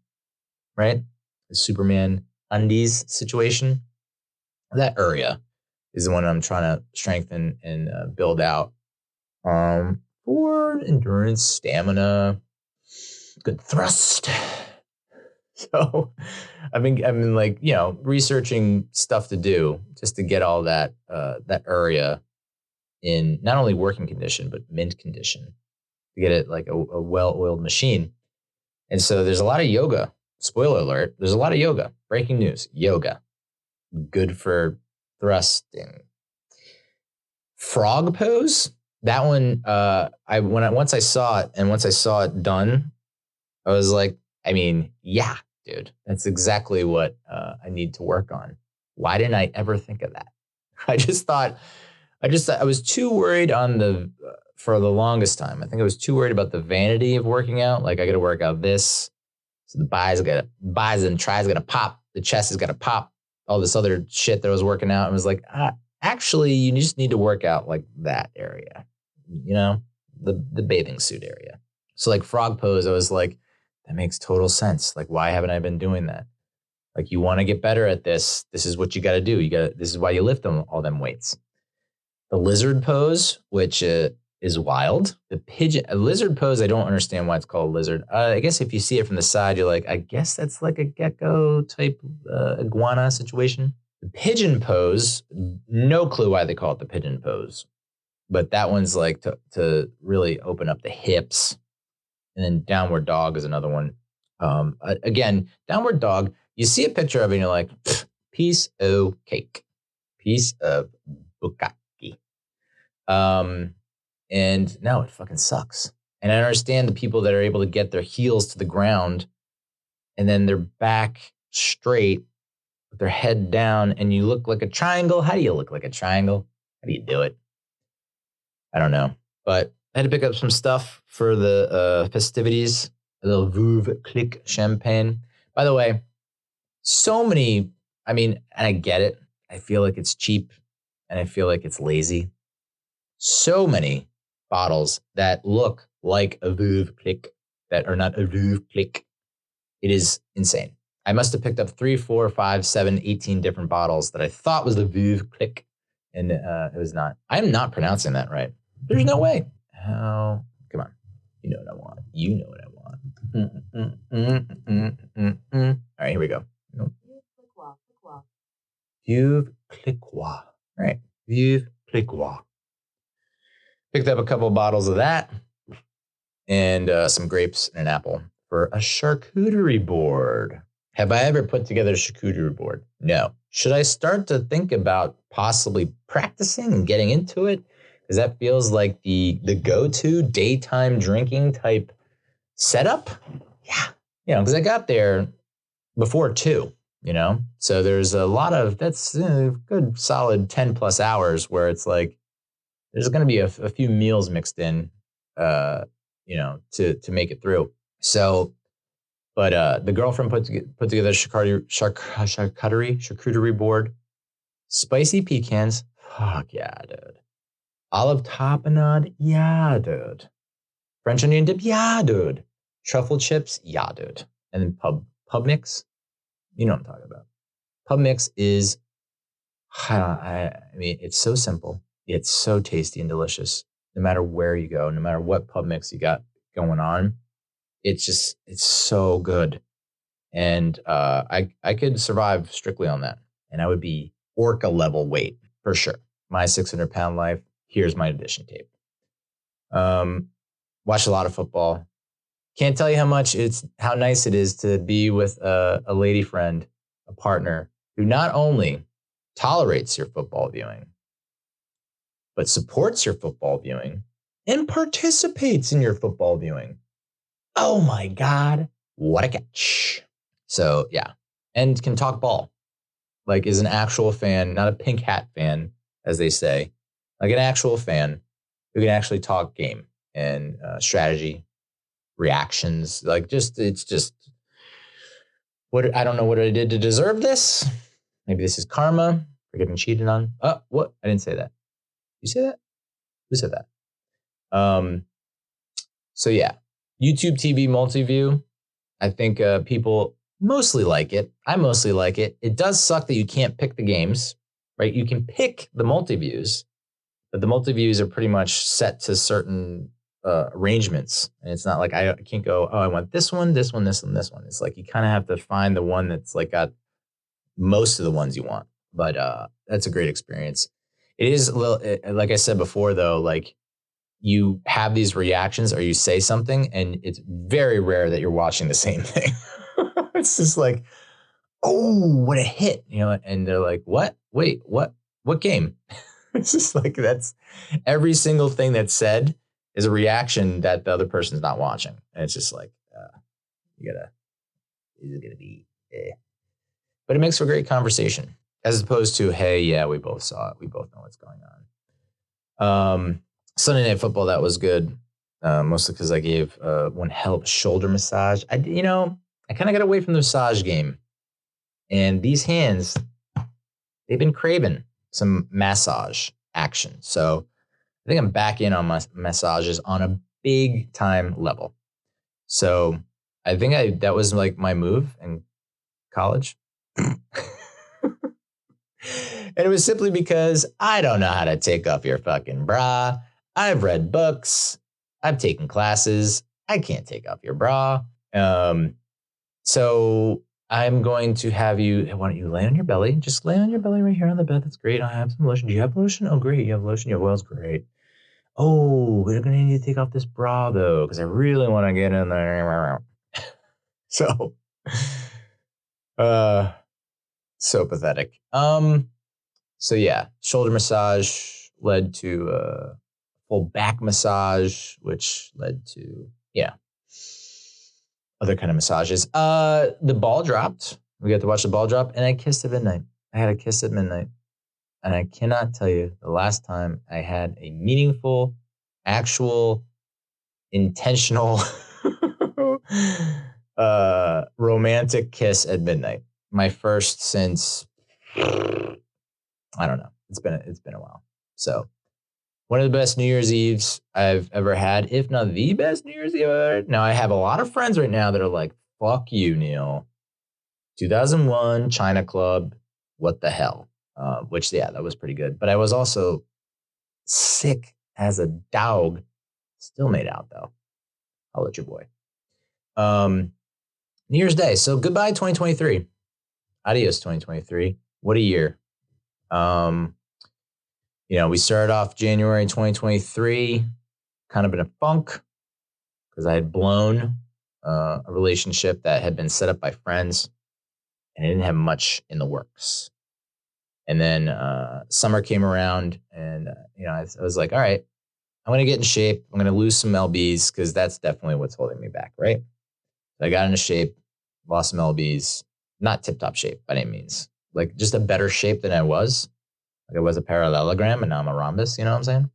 right? The Superman undies situation. That area is the one I'm trying to strengthen and build out for endurance, stamina, good thrust. So I've been researching stuff to do just to get all that area in not only working condition, but mint condition, to get it a well-oiled machine. And so there's a lot of yoga. Spoiler alert, there's a lot of yoga. Breaking news, yoga. Good for thrusting. Frog pose, that one, once I saw it done, I was like, yeah, dude, that's exactly what I need to work on. Why didn't I ever think of that? I was too worried for the longest time. I think I was too worried about the vanity of working out. I got to work out this. So the bis and tris got to pop. The chest has got to pop. All this other shit that I was working out. I was like, actually, you just need to work out that area, the bathing suit area. So frog pose, I was like, that makes total sense. Why haven't I been doing that? You want to get better at this. This is what you got to do. This is why you lift all them weights. The lizard pose, which is wild. The pigeon, a lizard pose, I don't understand why it's called lizard. I guess if you see it from the side, you're like, I guess that's like a gecko type iguana situation. The pigeon pose, no clue why they call it the pigeon pose. But that one's like to really open up the hips. And then downward dog is another one. Again, downward dog, you see a picture of it and you're like, piece of cake. Piece of bukkake. And now it fucking sucks. And I understand the people that are able to get their heels to the ground and then their back straight with their head down and you look like a triangle. How do you look like a triangle? How do you do it? I don't know. But I had to pick up some stuff for the festivities. A little Veuve Click champagne. By the way, so many, I mean, and I get it. I feel like it's cheap and I feel like it's lazy. So many bottles that look like a Veuve Click that are not a Veuve Click. It is insane. I must have picked up 3, 4, 5, 7, 18 different bottles that I thought was the Veuve Click, and it was not. I'm not pronouncing that right. There's no way. How? Come on. You know what I want. You know what I want. All right, here we go. Veuve Clicquot. All right. Veuve Clicquot. Picked up a couple of bottles of that and some grapes and an apple for a charcuterie board. Have I ever put together a charcuterie board? No. Should I start to think about possibly practicing and getting into it? Because that feels like the go-to daytime drinking type setup. Yeah. You know, because I got there before 2, you know? So there's a lot of, that's a good solid 10 plus hours where it's like, there's going to be a few meals mixed in, you know, to make it through. So, but the girlfriend put together a charcuterie board. Spicy pecans, fuck yeah, dude. Olive tapenade, yeah, dude. French onion dip, yeah, dude. Truffle chips, yeah, dude. And then pub mix, you know what I'm talking about. Pub mix is, I mean, it's so simple. It's so tasty and delicious. No matter where you go, no matter what pub mix you got going on, it's so good. And I could survive strictly on that. And I would be orca level weight for sure. My 600-pound life, here's my audition tape. Watch a lot of football. Can't tell you how nice it is to be with a lady friend, a partner who not only tolerates your football viewing, but supports your football viewing and participates in your football viewing. Oh my God, what a catch. So yeah, and can talk ball, like is an actual fan, not a pink hat fan, as they say, like an actual fan who can actually talk game and strategy, reactions. Like it's just, what, I don't know what I did to deserve this. Maybe this is karma for getting cheated on. Oh, what? I didn't say that. You say that? Who said that? So yeah, YouTube TV multi-view. I think people mostly like it. I mostly like it. It does suck that you can't pick the games, right? You can pick the multi-views, but the multi-views are pretty much set to certain arrangements. And it's not like I can't go, oh, I want this one, this one, this one, this one. It's like you kind of have to find the one that's like got most of the ones you want. But that's a great experience. It is a little, like I said before, though, like you have these reactions or you say something and it's very rare that you're watching the same thing. It's just like, oh, what a hit, you know, and they're like, what? Wait, what game? It's just like, that's every single thing that's said is a reaction that the other person's not watching. And it's just like, it's gonna be, but it makes for great conversation as opposed to, hey, yeah, we both saw it. We both know what's going on. Sunday Night Football, that was good. Mostly because I gave one hell of a shoulder massage. I kind of got away from the massage game. And these hands, they've been craving some massage action. So I think I'm back in on my massages on a big time level. So I think that was like my move in college. And it was simply because I don't know how to take off your fucking bra. I've read books. I've taken classes. I can't take off your bra. So I'm going to have you, why don't you lay on your belly? Just lay on your belly right here on the bed. That's great. I have some lotion. Do you have lotion? Oh, great. You have lotion. You have oils. Great. Oh, we're going to need to take off this bra, though, because I really want to get in there. So, so pathetic. So yeah, shoulder massage led to full back massage, which led to, other kind of massages. The ball dropped. We got to watch the ball drop, and I kissed at midnight. I had a kiss at midnight. And I cannot tell you the last time I had a meaningful, actual, intentional, romantic kiss at midnight. My first since, I don't know. It's been a while. So one of the best New Year's Eves I've ever had, if not the best New Year's Eve I've ever had. Now, I have a lot of friends right now that are like, fuck you, Neal. 2001, China Club, what the hell? Which, yeah, that was pretty good. But I was also sick as a dog. Still made out, though. I'll let your boy. New Year's Day. So goodbye, 2023. Adios, 2023. What a year. We started off January 2023 kind of in a funk because I had blown a relationship that had been set up by friends, and I didn't have much in the works. And then summer came around, and I was like, all right, I'm going to get in shape. I'm going to lose some lbs because that's definitely what's holding me back, right? So I got into shape, lost some lbs, not tip-top shape by any means, like just a better shape than I was. Like I was a parallelogram, and now I'm a rhombus, you know what I'm saying?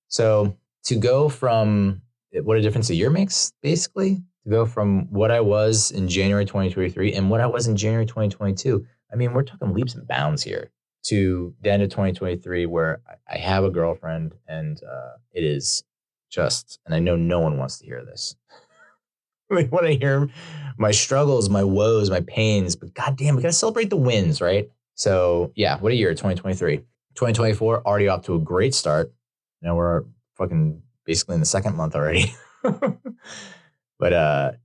So to go from, what a difference a year makes, basically, to go from what I was in January 2023 and what I was in January 2022, I mean, we're talking leaps and bounds here, to the end of 2023 where I have a girlfriend, and it is just, and I know no one wants to hear this. They want to hear my struggles, my woes, my pains, but goddamn, we got to celebrate the wins, right? So yeah, what a year, 2023. 2024, already off to a great start. Now we're fucking basically in the second month already. But,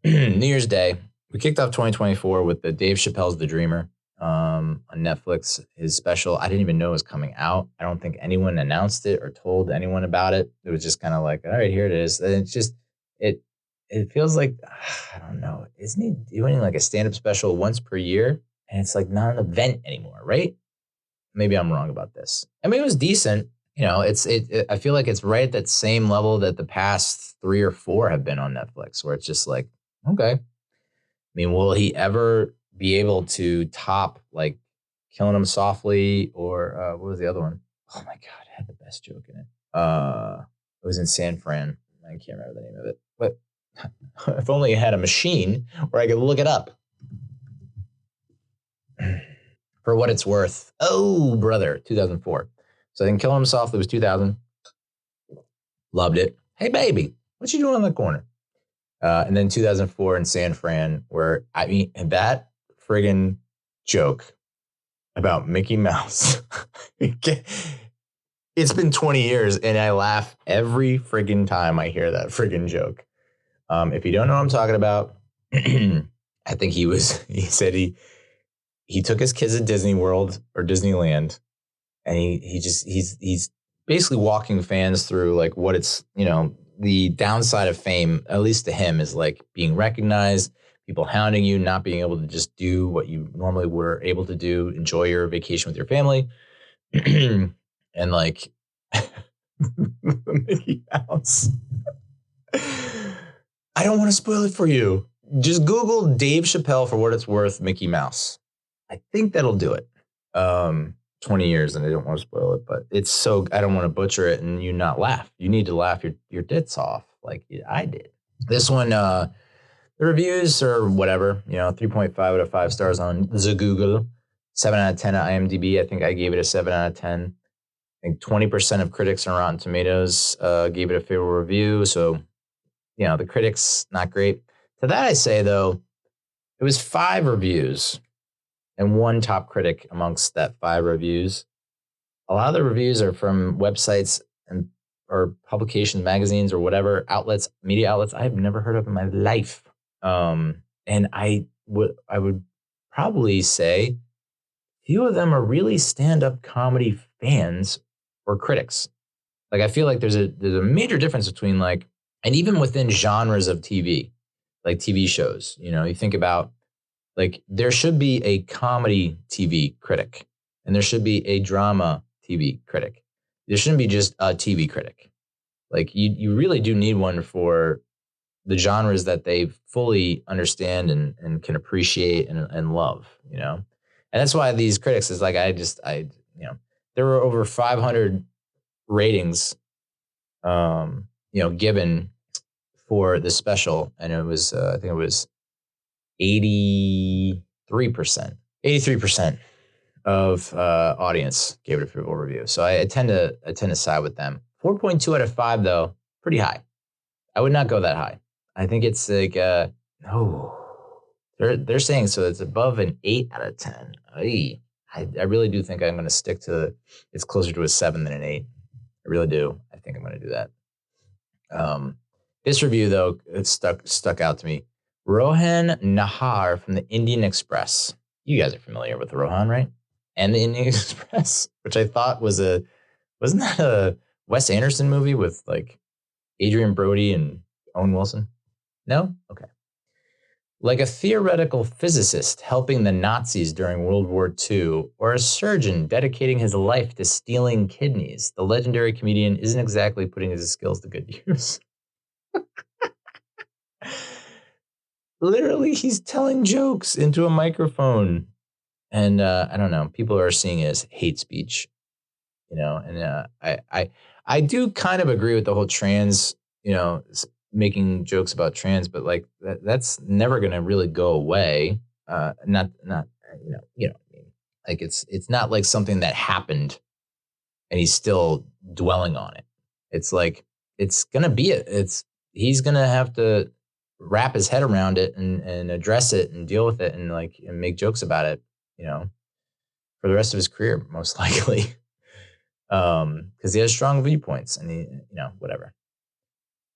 New Year's Day, we kicked off 2024 with the Dave Chappelle's The Dreamer on Netflix. His special, I didn't even know it was coming out. I don't think anyone announced it or told anyone about it. It was just kind of like, all right, here it is. And it's just, it feels like, I don't know, isn't he doing like a stand-up special once per year? And it's like not an event anymore, right? Maybe I'm wrong about this. I mean, it was decent. I feel like it's right at that same level that the past 3 or 4 have been on Netflix, where it's just like, okay. I mean, will he ever be able to top like Killing Him Softly, or what was the other one? Oh my God, it had the best joke in it. It was in San Fran. I can't remember the name of it. But if only it had a machine where I could look it up. For what it's worth. Oh, brother, 2004. So I think Killing Him Softly was 2000. Loved it. Hey, baby, what you doing in the corner? And then 2004 in San Fran, where, I mean, that friggin' joke about Mickey Mouse. It's been 20 years, and I laugh every friggin' time I hear that friggin' joke. If you don't know what I'm talking about, I think he said he took his kids to Disney World or Disneyland, and he's basically walking fans through like what it's, the downside of fame, at least to him, is like being recognized, people hounding you, not being able to just do what you normally were able to do, enjoy your vacation with your family. And like Mickey Mouse. I don't want to spoil it for you. Just Google Dave Chappelle, for what it's worth, Mickey Mouse. I think that'll do it. 20 years, and I don't want to spoil it, but it's so, I don't want to butcher it and you not laugh. You need to laugh your tits off like I did. This one, the reviews or whatever, 3.5 out of 5 stars on the Google, 7 out of 10 at IMDb. I think I gave it a 7 out of 10. I think 20% of critics on Rotten Tomatoes gave it a favorable review. So, the critics, not great. To that I say, though, it was 5 reviews and 1 top critic amongst that 5 reviews. A lot of the reviews are from websites and or publications, magazines, or whatever outlets, media outlets I have never heard of in my life. And I would probably say few of them are really stand-up comedy fans or critics. Like I feel like there's a major difference between like, and even within genres of TV, like TV shows, you know, you think about like there should be a comedy TV critic and there should be a drama TV critic. There shouldn't be just a TV critic. Like you really do need one for the genres that they fully understand and can appreciate and love, you know? And that's why these critics is like, you know, there were over 500 ratings, given for the special. And it was, I think it was 83%, 83% of audience gave it a favorable review. So I tend to side with them. 4.2 out of 5 though, pretty high. I would not go that high. I think it's like they're saying so it's above an 8 out of 10. I really do think I'm going to stick to it's closer to a 7 than an 8. I really do. I think I'm going to do that. This review though, it stuck out to me. Rohan Nahar from the Indian Express. You guys are familiar with Rohan, right? And the Indian Express, which I thought wasn't that a Wes Anderson movie with like Adrian Brody and Owen Wilson? No? Okay. Like a theoretical physicist helping the Nazis during World War II, or a surgeon dedicating his life to stealing kidneys, the legendary comedian isn't exactly putting his skills to good use. Literally, he's telling jokes into a microphone. And I don't know, people are seeing it as hate speech, you know, and I do kind of agree with the whole trans, you know, making jokes about trans, but like that's never going to really go away. Not you know what I mean? Like it's not like something that happened and he's still dwelling on it. It's like it's going to be he's going to have to wrap his head around it and address it and deal with it and like and make jokes about it, you know, for the rest of his career, most likely. Because he has strong viewpoints and he, you know, whatever.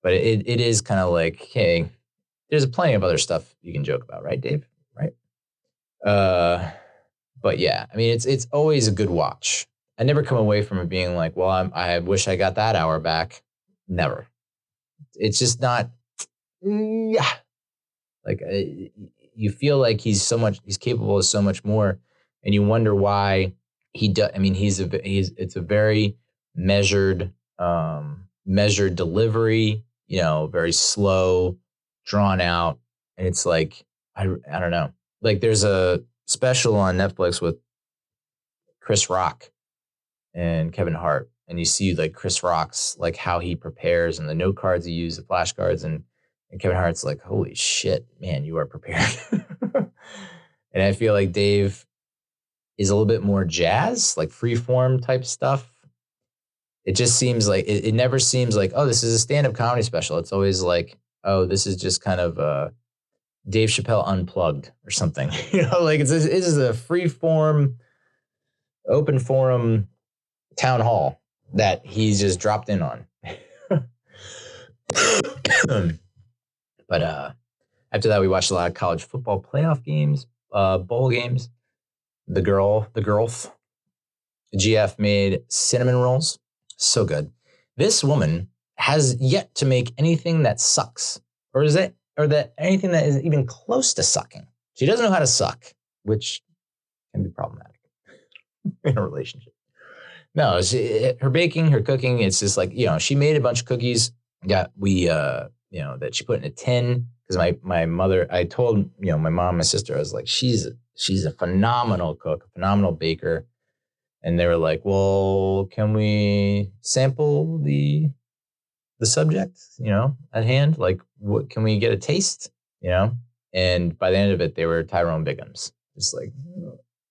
But it is kind of like, hey, there's plenty of other stuff you can joke about, right, Dave? Right? But yeah, I mean, it's always a good watch. I never come away from it being like, well, I wish I got that hour back. Never. It's just not. Yeah. Like you feel like he's capable of so much more, and you wonder why he does. I mean, it's a very measured delivery, you know, very slow, drawn out. And it's like, I don't know. Like there's a special on Netflix with Chris Rock and Kevin Hart. And you see like Chris Rock's, like how he prepares and the note cards he uses, the flashcards. And Kevin Hart's like, holy shit, man, you are prepared. And I feel like Dave is a little bit more jazz, like freeform type stuff. It just seems like it never seems like, oh, this is a stand-up comedy special. It's always like, oh, this is just kind of Dave Chappelle unplugged or something. You know, like it is a free-form, open forum town hall that he's just dropped in on. But after that, we watched a lot of college football playoff games, bowl games. The GF made cinnamon rolls. So good. This woman has yet to make anything that sucks, or that anything that is even close to sucking. She doesn't know how to suck, which can be problematic in a relationship. No, her baking, her cooking, it's just like, you know, she made a bunch of cookies. Yeah, you know, that she put in a tin because my mother, I told, you know, my mom, my sister, I was like, she's a phenomenal cook, a phenomenal baker. And they were like, well, can we sample the subject, you know, at hand? Like, what can we get a taste, you know? And by the end of it, they were Tyrone Biggums. Just like,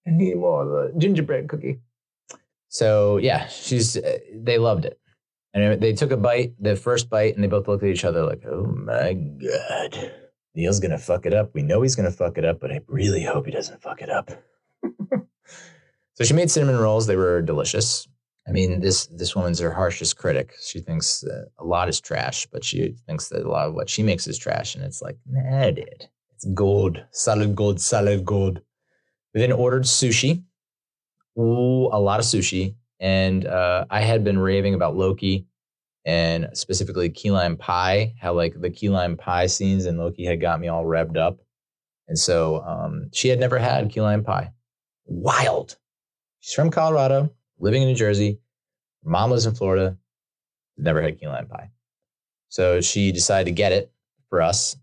I need more of the gingerbread cookie. So yeah, they loved it. And they took a bite, the first bite, and they both looked at each other like, oh my God, Neil's going to fuck it up. We know he's going to fuck it up, but I really hope he doesn't fuck it up. So she made cinnamon rolls. They were delicious. I mean, this woman's her harshest critic. She thinks a lot is trash, but she thinks that a lot of what she makes is trash. And it's like, nah, dude. It's gold. Solid gold, solid gold. We then ordered sushi. Ooh, a lot of sushi. And I had been raving about Loki and specifically key lime pie, how like the key lime pie scenes in Loki had got me all revved up. And so she had never had key lime pie. Wild. She's from Colorado, living in New Jersey. Her mom lives in Florida, never had key lime pie. So she decided to get it for us.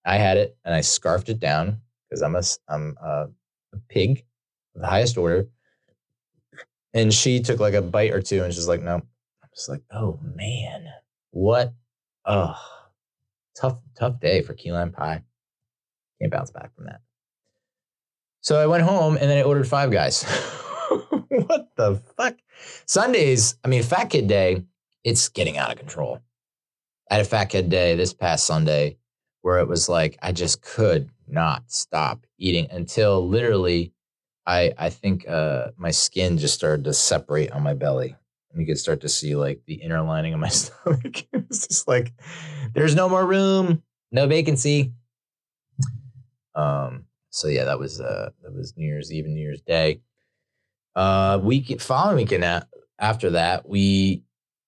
I had it and I scarfed it down because I'm a pig of the highest order. And she took like a bite or two and she's like, no. I'm just like, oh man, what? Oh, tough day for key lime pie. Can't bounce back from that. So I went home and then I ordered Five Guys. What the fuck? Sundays, I mean, Fat Kid Day, it's getting out of control. I had a Fat Kid Day this past Sunday where it was like I just could not stop eating until literally I think my skin just started to separate on my belly. And you could start to see like the inner lining of my stomach. It was just like, there's no more room, no vacancy. So yeah, that was New Year's Eve and New Year's Day. Following weekend after that, we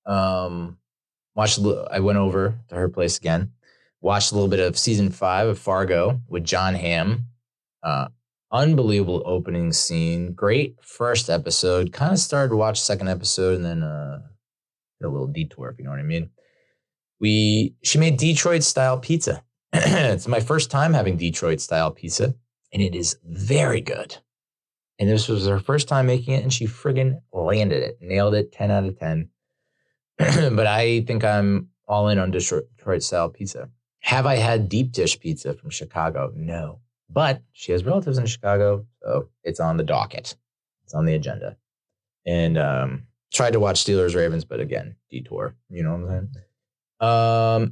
watched. I went over to her place again. Watched a little bit of season 5 of Fargo with John Hamm. Unbelievable opening scene. Great first episode. Kind of started to watch second episode and then a little detour, if you know what I mean. She made Detroit style pizza. It's my first time having Detroit style pizza, and it is very good. And this was her first time making it, and she friggin' landed it. Nailed it, 10 out of 10. But I think I'm all in on Detroit-style pizza. Have I had deep dish pizza from Chicago? No. But she has relatives in Chicago, so it's on the docket. It's on the agenda. And tried to watch Steelers-Ravens, but again, detour. You know what I'm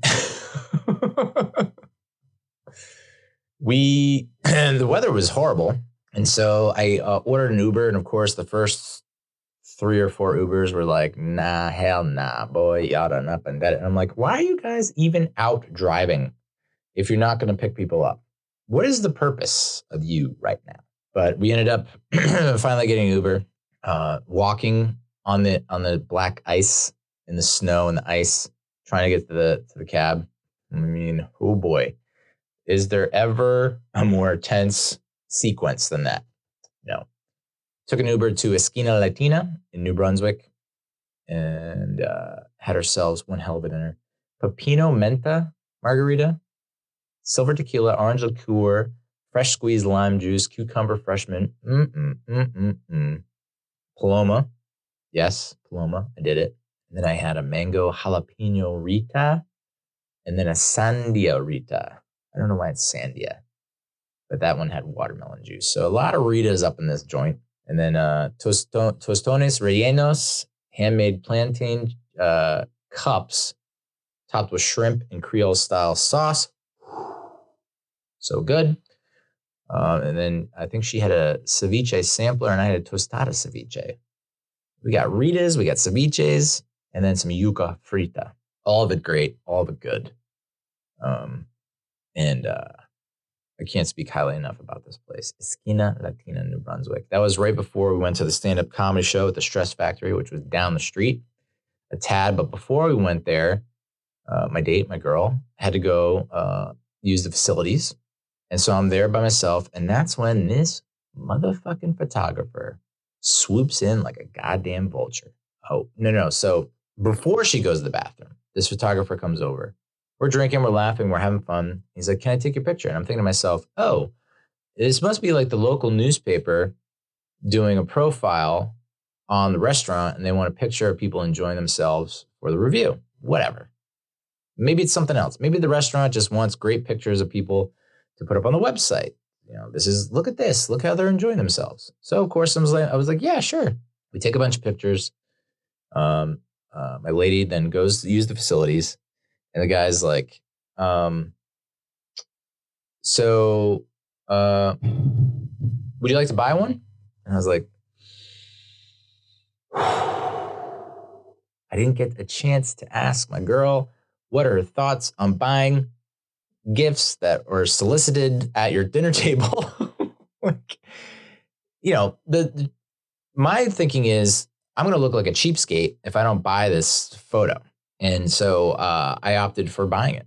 saying? The weather was horrible. And so I ordered an Uber, and of course, the first 3 or 4 Ubers were like, nah, hell nah, boy, yada, and up and that. And I'm like, why are you guys even out driving if you're not going to pick people up? What is the purpose of you right now? But we ended up finally getting an Uber, walking on the black ice, in the snow and the ice, trying to get to the cab. I mean, oh boy, is there ever a more tense sequence than that? No. Took an Uber to Esquina, Latina in New Brunswick and had ourselves one hell of a dinner. Pepino Menta margarita, silver tequila, orange liqueur, fresh squeezed lime juice, cucumber fresh mint. Paloma. Yes, Paloma. I did it. And then I had a mango jalapeno Rita and then a sandia Rita. I don't know why it's sandia, but that one had watermelon juice. So a lot of Ritas up in this joint. And then tostones rellenos, handmade plantain cups topped with shrimp and Creole-style sauce. So good. And then I think she had a ceviche sampler, and I had a tostada ceviche. We got Ritas, we got ceviches, and then some yuca frita. All of it great, all of it good. And I can't speak highly enough about this place. Esquina, Latina, New Brunswick. That was right before we went to the stand-up comedy show at the Stress Factory, which was down the street a tad. But before we went there, my girl, had to go use the facilities. And so I'm there by myself. And that's when this motherfucking photographer swoops in like a goddamn vulture. Oh, no. So before she goes to the bathroom, this photographer comes over. We're drinking, we're laughing, we're having fun. He's like, can I take your picture? And I'm thinking to myself, oh, this must be like the local newspaper doing a profile on the restaurant, and they want a picture of people enjoying themselves for the review. Whatever. Maybe it's something else. Maybe the restaurant just wants great pictures of people to put up on the website. You know, look at this. Look how they're enjoying themselves. So, of course, I was like, yeah, sure. We take a bunch of pictures. My lady then goes to use the facilities. And the guy's like, would you like to buy one? And I was like, I didn't get a chance to ask my girl what are her thoughts on buying gifts that were solicited at your dinner table. Like, my thinking is I'm going to look like a cheapskate if I don't buy this photo. And so I opted for buying it.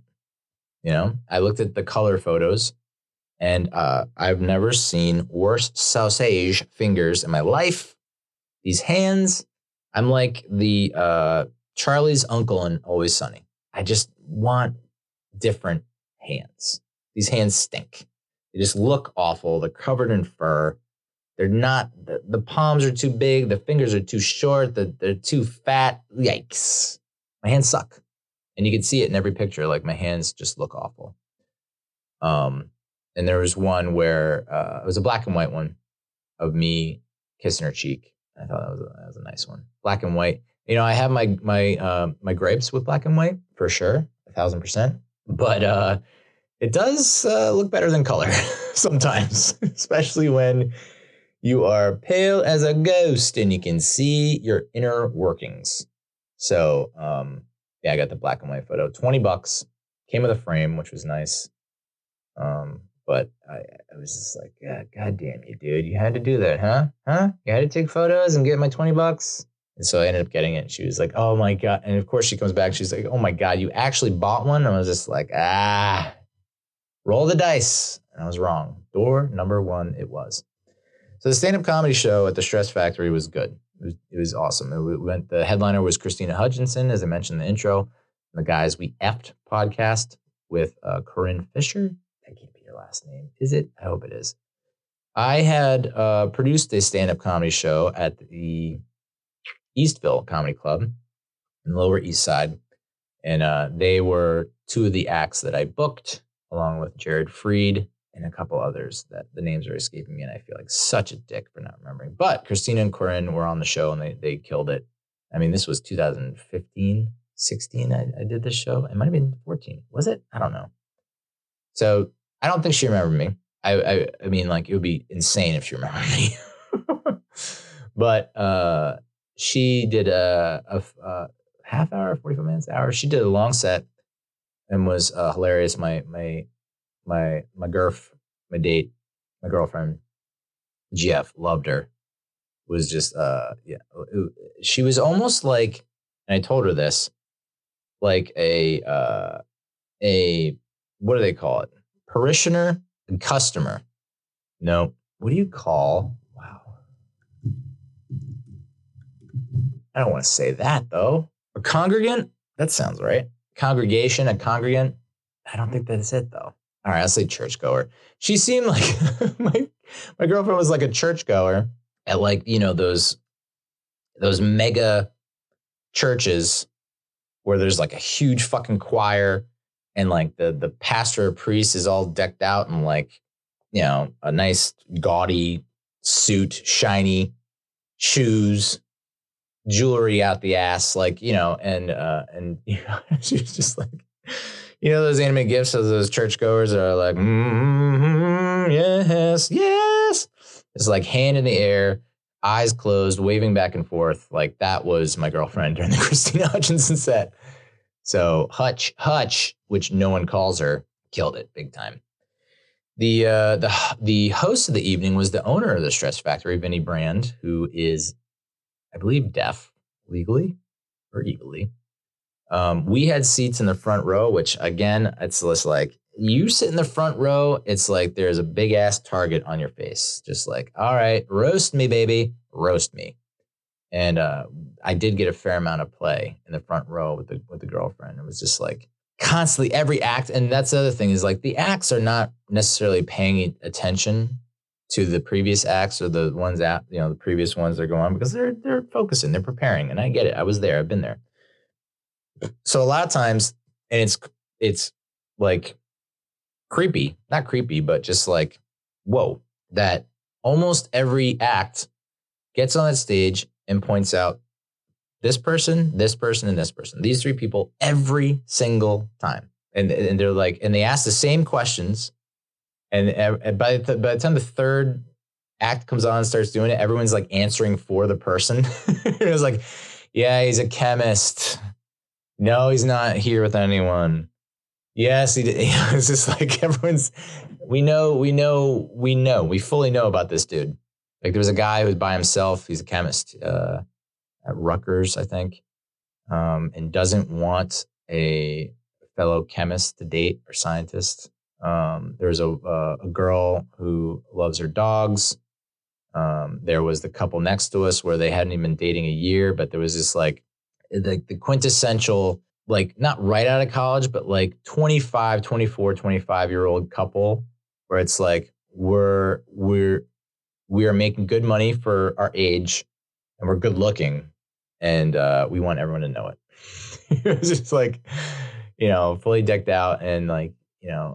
I looked at the color photos, and I've never seen worse sausage fingers in my life. These hands, I'm like the Charlie's uncle in Always Sunny. I just want different hands. These hands stink. They just look awful. They're covered in fur. They're not, the palms are too big. The fingers are too short. They're too fat. Yikes. My hands suck. And you can see it in every picture. Like, my hands just look awful. And there was one where it was a black and white one of me kissing her cheek. I thought that was a nice one. Black and white. I have my gripes with black and white for sure, 1,000%. But it does look better than color sometimes, especially when you are pale as a ghost and you can see your inner workings. So, yeah, I got the black and white photo. $20. Came with a frame, which was nice. But I was just like, God damn you, dude. You had to do that, huh? You had to take photos and get my $20? And so I ended up getting it. And she was like, oh my God. And of course she comes back. She's like, oh my God, you actually bought one? And I was just like, roll the dice. And I was wrong. Door number 1, it was. So the stand-up comedy show at the Stress Factory was good. It was awesome. The headliner was Krystyna Hutchinson, as I mentioned in the intro. The Guys We Effed podcast with Corinne Fisher. That can't be your last name, is it? I hope it is. I had produced a stand-up comedy show at the Eastville Comedy Club in the Lower East Side. And they were 2 of the acts that I booked, along with Jared Freed and a couple others that the names are escaping me, and I feel like such a dick for not remembering. But Krystyna and Corinne were on the show, and they killed it. I mean, this was 2015, 16 I did this show. It might have been 14. Was it? I don't know. So I don't think she remembered me. I mean, like, it would be insane if she remembered me. But she did a half hour, 45 minutes, hour. She did a long set and was hilarious. My girlfriend, GF, loved her. Was just she was almost like, and I told her this, like a what do they call it? Parishioner and customer. No, what do you call? Wow, I don't want to say that though. A congregant? That sounds right. Congregation, a congregant. I don't think that's it though. All right, I'll say churchgoer. She seemed like my girlfriend was like a churchgoer at, like, those mega churches where there's like a huge fucking choir and like the pastor or priest is all decked out in, like, a nice gaudy suit, shiny shoes, jewelry out the ass, like, and she was just like, those anime gifs of those churchgoers are like, yes, yes. It's like hand in the air, eyes closed, waving back and forth. Like, that was my girlfriend during the Krystyna Hutchinson set. So Hutch, which no one calls her, killed it big time. The host of the evening was the owner of the Stress Factory, Vinny Brand, who is, I believe, deaf legally or illegally. We had seats in the front row, which, again, it's just like, you sit in the front row, it's like there's a big ass target on your face. Just like, all right, roast me, baby, roast me. And I did get a fair amount of play in the front row with the girlfriend. It was just like constantly every act. And that's the other thing, is like the acts are not necessarily paying attention to the previous acts or the ones that, the previous ones that go on, because they're focusing, they're preparing. And I get it. I was there. I've been there. So a lot of times, and it's like creepy, not creepy, but just like, whoa, that almost every act gets on that stage and points out this person, and this person, these 3 people every single time. And they're like, and they ask the same questions. And by the time the third act comes on and starts doing it, everyone's like answering for the person. It was like, Yeah, he's a chemist. No, he's not here with anyone. Yes, he did. It's just like everyone's. We fully know about this dude. Like there was a guy who was by himself. He's a chemist at Rutgers, I think, and doesn't want a fellow chemist to date or scientist. There's a girl who loves her dogs. There was the couple next to us where they hadn't even been dating a year, but there was this like the quintessential, like not right out of college, but like 25, 24, 25-year-old couple where it's like we are making good money for our age and we're good looking and we want everyone to know it. It was just like, fully decked out and like,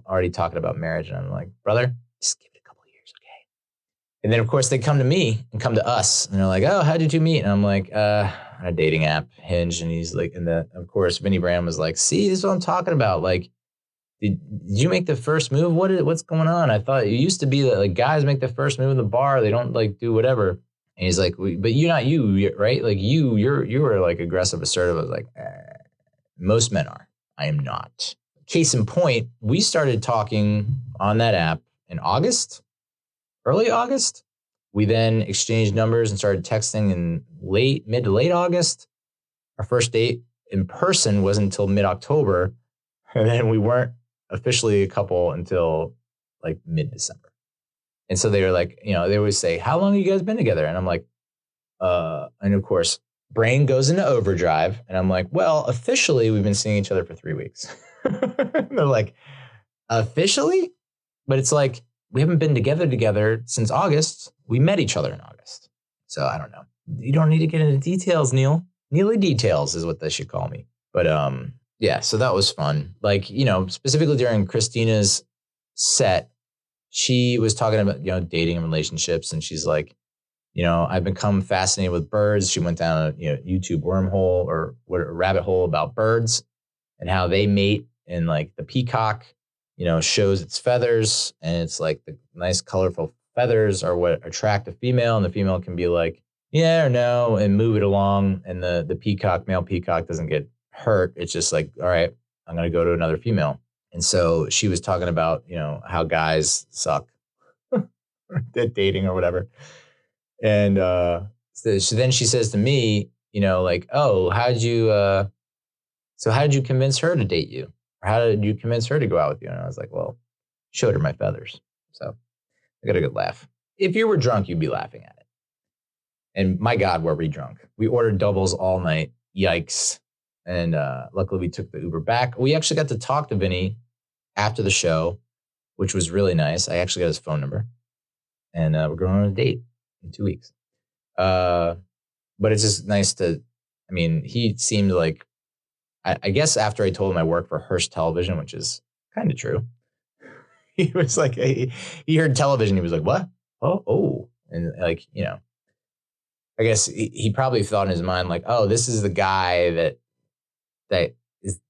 already talking about marriage. And I'm like, brother, just give it a couple of years, okay? And then of course they come to me and come to us and they're like, oh, how'd you two meet? And I'm like, on a dating app, Hinge. And he's like, of course, Vinny Brand was like, see, this is what I'm talking about. Like, did you make the first move? What's going on? I thought it used to be that like guys make the first move in the bar. They don't like do whatever. And he's like, but you're not you, right? Like you were like aggressive, assertive. I was like, most men are. I am not. Case in point, we started talking on that app in August, early August. We then exchanged numbers and started texting in mid to late August. Our first date in person wasn't until mid-October. And then we weren't officially a couple until like mid-December. And so they were like, they always say, how long have you guys been together? And I'm like, and of course, brain goes into overdrive. And I'm like, well, officially, we've been seeing each other for 3 weeks. They're like, officially? But it's like, we haven't been together since August. We met each other in August. So I don't know. You don't need to get into details, Neil. Neely details is what they should call me. But yeah, so that was fun. Like, specifically during Krystyna's set, she was talking about, dating and relationships. And she's like, I've become fascinated with birds. She went down a YouTube wormhole or a rabbit hole about birds and how they mate. And like the peacock, shows its feathers, and it's like the nice colorful feathers are what attract a female, and the female can be like, yeah or no, and move it along. And the male peacock doesn't get hurt. It's just like, all right, I'm going to go to another female. And so she was talking about, how guys suck at dating or whatever. And so then she says to me, like, oh, how did you convince her to date you? Or how did you convince her to go out with you? And I was like, well, showed her my feathers. So I got a good laugh. If you were drunk, you'd be laughing at it. And my God, were we drunk? We ordered doubles all night. Yikes. And luckily we took the Uber back. We actually got to talk to Vinny after the show, which was really nice. I actually got his phone number. And we're going on a date in 2 weeks. But it's just nice he seemed like, I guess after I told him I work for Hearst Television, which is kind of true, he was like, he heard television. He was like, what? Oh. And like, I guess he probably thought in his mind like, oh, this is the guy that is,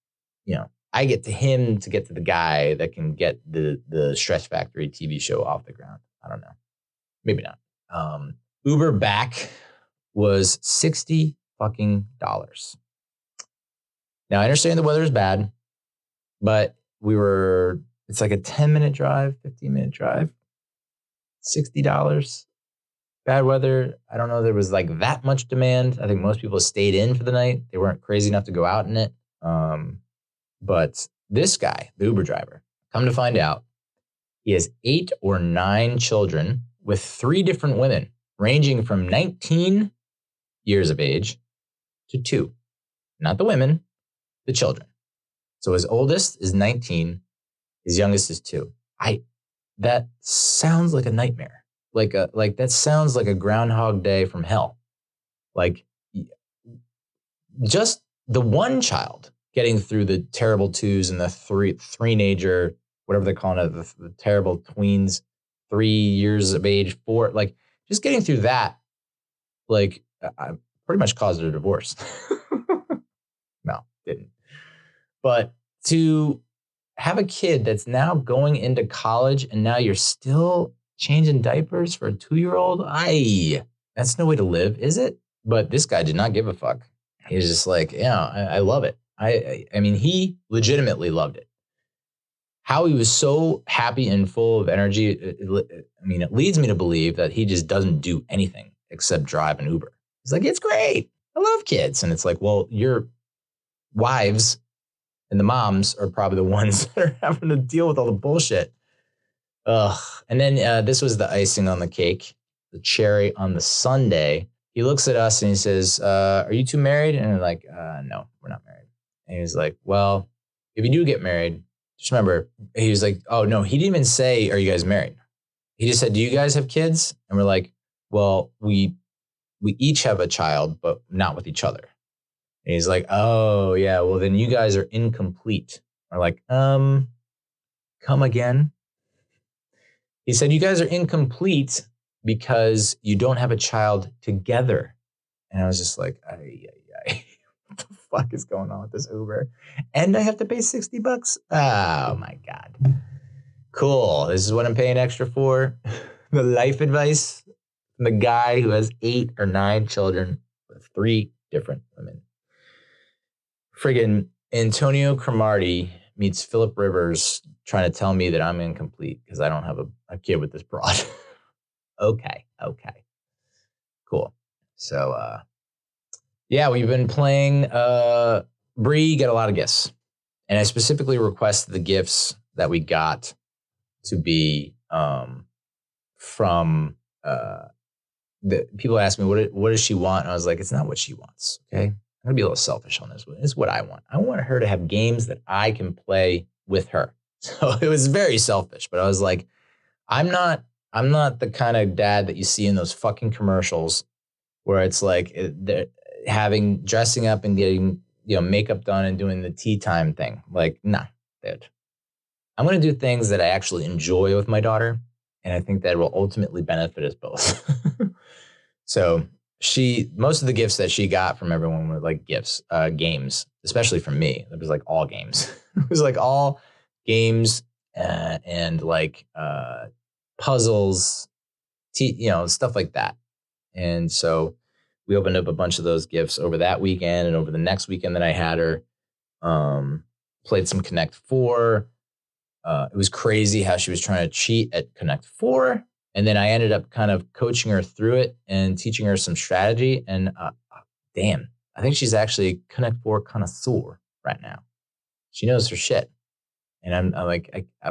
I get to him to get to the guy that can get the Stretch Factory TV show off the ground. I don't know. Maybe not. Uber back was $60 fucking. Now I understand the weather is bad, but it's like a 10-minute drive, 15-minute drive, $60. Bad weather. I don't know. There was like that much demand. I think most people stayed in for the night. They weren't crazy enough to go out in it. But this guy, the Uber driver, come to find out, he has 8 or 9 children with 3 different women, ranging from 19 years of age to 2. Not the women, the children. So his oldest is 19, his youngest is 2. That sounds like a nightmare. Like that sounds like a Groundhog Day from hell. Like just the one child getting through the terrible 2s and the three-nager, whatever they're calling it, the terrible tweens, 3 years of age, 4, like just getting through that, like I pretty much caused a divorce. No, didn't. But to have a kid that's now going into college and now you're still changing diapers for a 2-year-old, that's no way to live, is it? But this guy did not give a fuck. He was just like, yeah, I love it. I mean, he legitimately loved it. How he was so happy and full of energy. I mean, it leads me to believe that he just doesn't do anything except drive an Uber. He's like, it's great. I love kids. And it's like, well, your wives and the moms are probably the ones that are having to deal with all the bullshit. Ugh. And then this was the icing on the cake, the cherry on the sundae. He looks at us and he says, are you two married? And we're like, no, we're not married. And he was like, well, if you do get married, just remember, he was like, oh, no, he didn't even say, are you guys married? He just said, do you guys have kids? And we're like, well, we each have a child, but not with each other. And he's like, oh, yeah, well, then you guys are incomplete. We're like, come again? He said, you guys are incomplete because you don't have a child together. And I was just like, what the fuck is going on with this Uber? And I have to pay $60. Oh my God. Cool. This is what I'm paying extra for. The life advice from the guy who has 8 or 9 children with 3 different women. Friggin' Antonio Cromartie meets Philip Rivers trying to tell me that I'm incomplete because I don't have a kid with this broad. Okay. Cool. So, yeah, we've been playing. Bree got a lot of gifts. And I specifically requested the gifts that we got to be from the people ask me, what does she want? And I was like, it's not what she wants. Okay. I'm going to be a little selfish on this one. It's what I want. I want her to have games that I can play with her. So it was very selfish, but I was like, I'm not the kind of dad that you see in those fucking commercials where it's like they're dressing up and getting, makeup done and doing the tea time thing. Like, nah, dude. I'm going to do things that I actually enjoy with my daughter. And I think that will ultimately benefit us both. So most of the gifts that she got from everyone were like games, especially from me. It was like all games. It was like all games and like puzzles, stuff like that. And so we opened up a bunch of those gifts over that weekend, and over the next weekend that I had her, played some Connect 4. It was crazy how she was trying to cheat at Connect 4. And then I ended up kind of coaching her through it and teaching her some strategy. And damn, I think she's actually Connect 4 connoisseur right now. She knows her shit. And I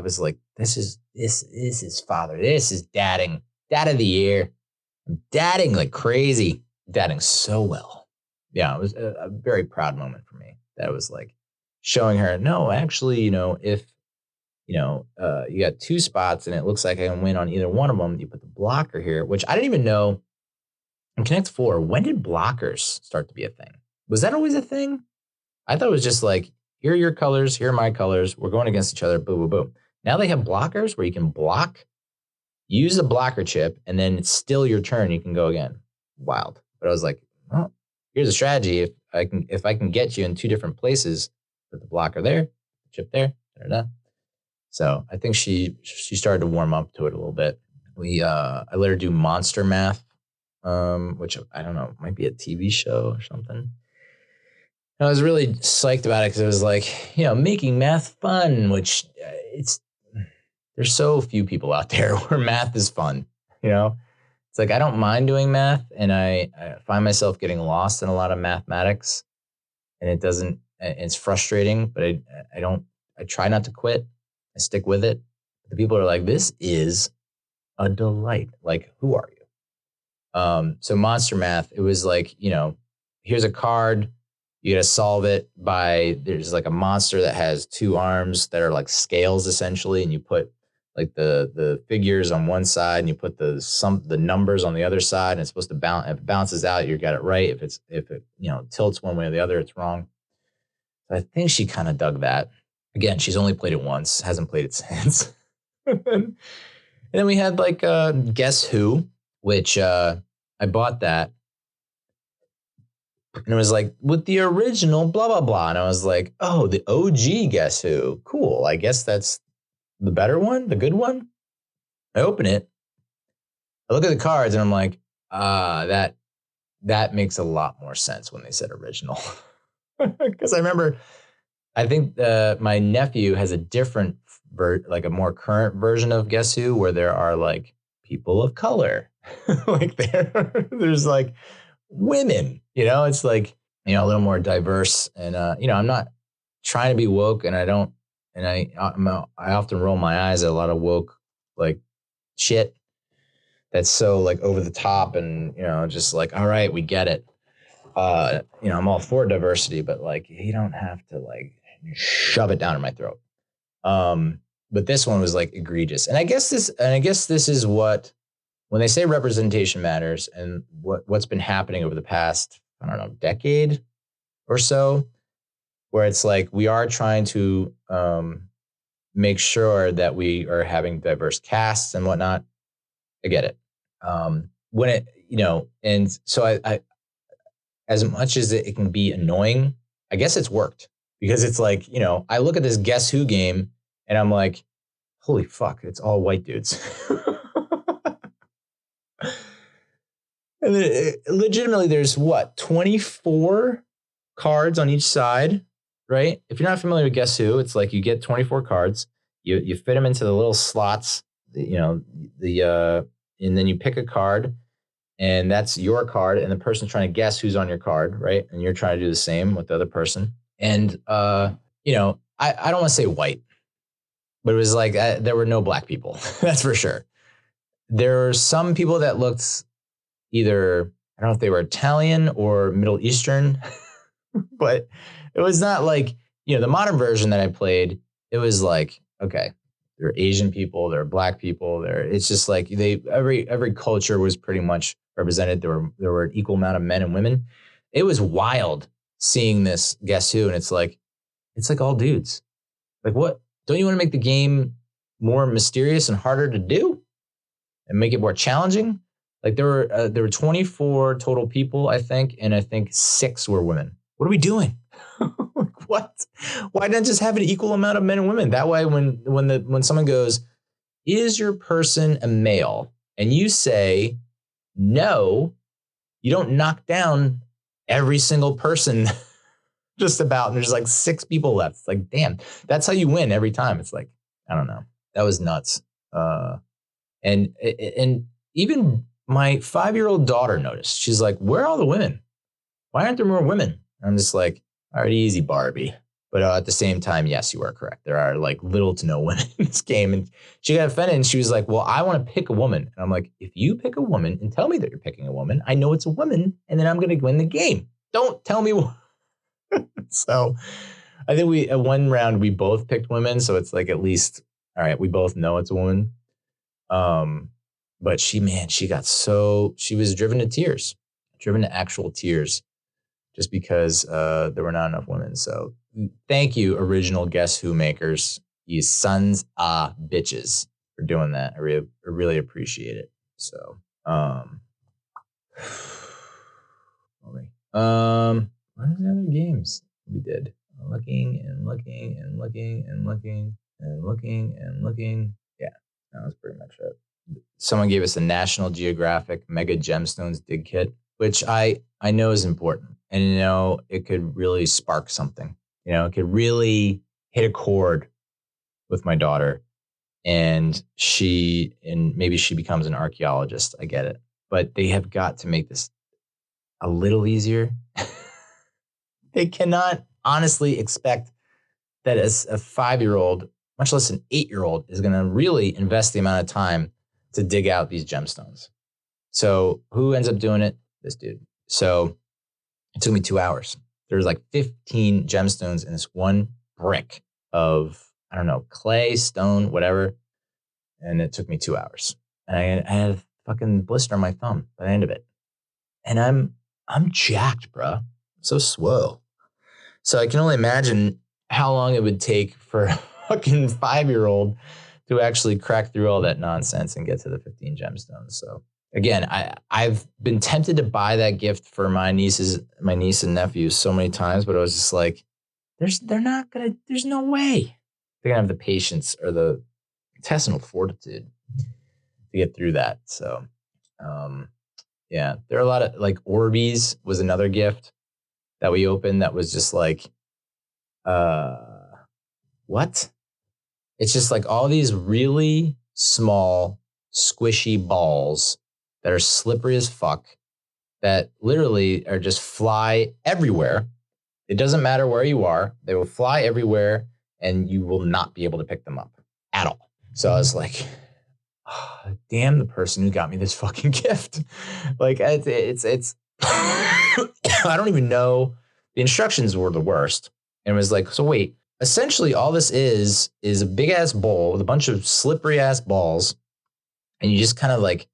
was like, this is father. This is dadding. Dad of the year. I'm dadding like crazy. Dadding so well. Yeah, it was a very proud moment for me. That was like showing her, no, actually, if you got 2 spots and it looks like I can win on either one of them, you put the blocker here, which I didn't even know in Connect 4, when did blockers start to be a thing? Was that always a thing? I thought it was just like, here are your colors, here are my colors, we're going against each other, boom, boom, boom. Now they have blockers where you can block, use a blocker chip, and then it's still your turn, you can go again. Wild. But I was like, well, here's a strategy. If I can get you in 2 different places, put the blocker there, chip there, da-da-da. So I think she started to warm up to it a little bit. I let her do monster math, which I don't know, might be a TV show or something. And I was really psyched about it because it was like, making math fun, which there's so few people out there where math is fun. It's like, I don't mind doing math, and I find myself getting lost in a lot of mathematics, and it's frustrating, but I try not to quit. I stick with it. The people are like, this is a delight. Like, who are you? So monster math, it was like, here's a card. You got to solve it there's like a monster that has 2 arms that are like scales essentially. And you put like the figures on one side and you put the numbers on the other side, and it's supposed to bounce. If it bounces out, you got it right. If it tilts one way or the other, it's wrong. So I think she kind of dug that. Again, she's only played it once, hasn't played it since. And then we had like Guess Who, which I bought that. And it was like, with the original blah, blah, blah. And I was like, oh, the OG Guess Who. Cool. I guess that's the better one, the good one. I open it. I look at the cards and I'm like, that that makes a lot more sense when they said original. Because I think my nephew has a different, like a more current version of Guess Who, where there are like people of color, like there's like women. It's like a little more diverse, and I'm not trying to be woke, and I don't, and I often roll my eyes at a lot of woke like shit that's so like over the top, and just like, all right, we get it. I'm all for diversity, but like you don't have to like shove it down in my throat. But this one was like egregious. And I guess this is what, when they say representation matters, and what's been happening over the past, I don't know, decade or so, where it's like we are trying to make sure that we are having diverse casts and whatnot. I get it. When it, and so I as much as it can be annoying, I guess it's worked, because it's like, I look at this Guess Who game and I'm like, holy fuck, it's all white dudes. And then legitimately, there's what, 24 cards on each side, right? If you're not familiar with Guess Who, it's like you get 24 cards, you fit them into the little slots, and then you pick a card, and that's your card, and the person's trying to guess who's on your card, right? And you're trying to do the same with the other person. And I don't want to say white, but it was like there were no black people. That's for sure. There are some people that looked either, I don't know if they were Italian or Middle Eastern, but it was not like, the modern version that I played, it was like, okay, there are Asian people, there are black people, it's just like every culture was pretty much represented. There were an equal amount of men and women. It was wild seeing this Guess Who, and it's like all dudes. Like, what? Don't you want to make the game more mysterious and harder to do and make it more challenging? Like there were 24 total people, I think, and I think 6 were women. What are we doing? Like, what? Why not just have an equal amount of men and women? That way, when someone goes, "Is your person a male?" and you say no, you don't knock down every single person just about, and there's like 6 people left. It's like, damn, that's how you win every time. It's like, I don't know. That was nuts. And even my 5-year-old daughter noticed. She's like, where are all the women? Why aren't there more women? I'm just like, all right, easy, Barbie. But at the same time, yes, you are correct. There are like little to no women in this game. And she got offended, and she was like, well, I want to pick a woman. And I'm like, if you pick a woman and tell me that you're picking a woman, I know it's a woman, and then I'm going to win the game. Don't tell me what. So I think at one round, we both picked women. So it's like, at least, all right, we both know it's a woman. But she was driven to tears, driven to actual tears, just because there were not enough women. So thank you, original Guess Who makers, you sons of bitches, for doing that. I really appreciate it. So, what are the other games we did? Looking and looking and looking and looking and looking and looking. Yeah, that was pretty much it. Someone gave us a National Geographic Mega Gemstones dig kit, which I know is important. And, it could really spark something. It could really hit a chord with my daughter. And maybe she becomes an archaeologist. I get it. But they have got to make this a little easier. They cannot honestly expect that as a 5-year-old, much less an 8-year-old, is going to really invest the amount of time to dig out these gemstones. So who ends up doing it? This dude. So it took me 2 hours. There's like 15 gemstones in this one brick of, I don't know, clay, stone, whatever. And it took me 2 hours. And I had a fucking blister on my thumb by the end of it. And I'm jacked, bro. I'm so swole. So I can only imagine how long it would take for a fucking 5-year-old to actually crack through all that nonsense and get to the 15 gemstones. So again, I've been tempted to buy that gift for my niece and nephews so many times, but I was just like, there's no way they're gonna have the patience or the intestinal fortitude to get through that. So Yeah. There are a lot of like Orbeez was another gift that we opened that was just like, what? It's just like all these really small, squishy balls that are slippery as fuck that literally are just fly everywhere. It doesn't matter where you are. They will fly everywhere and you will not be able to pick them up at all. So I was like, oh, damn the person who got me this fucking gift. Like it's I don't even know. The instructions were the worst. And it was like, so wait, essentially all this is a big ass bowl with a bunch of slippery ass balls. And you just kind of like,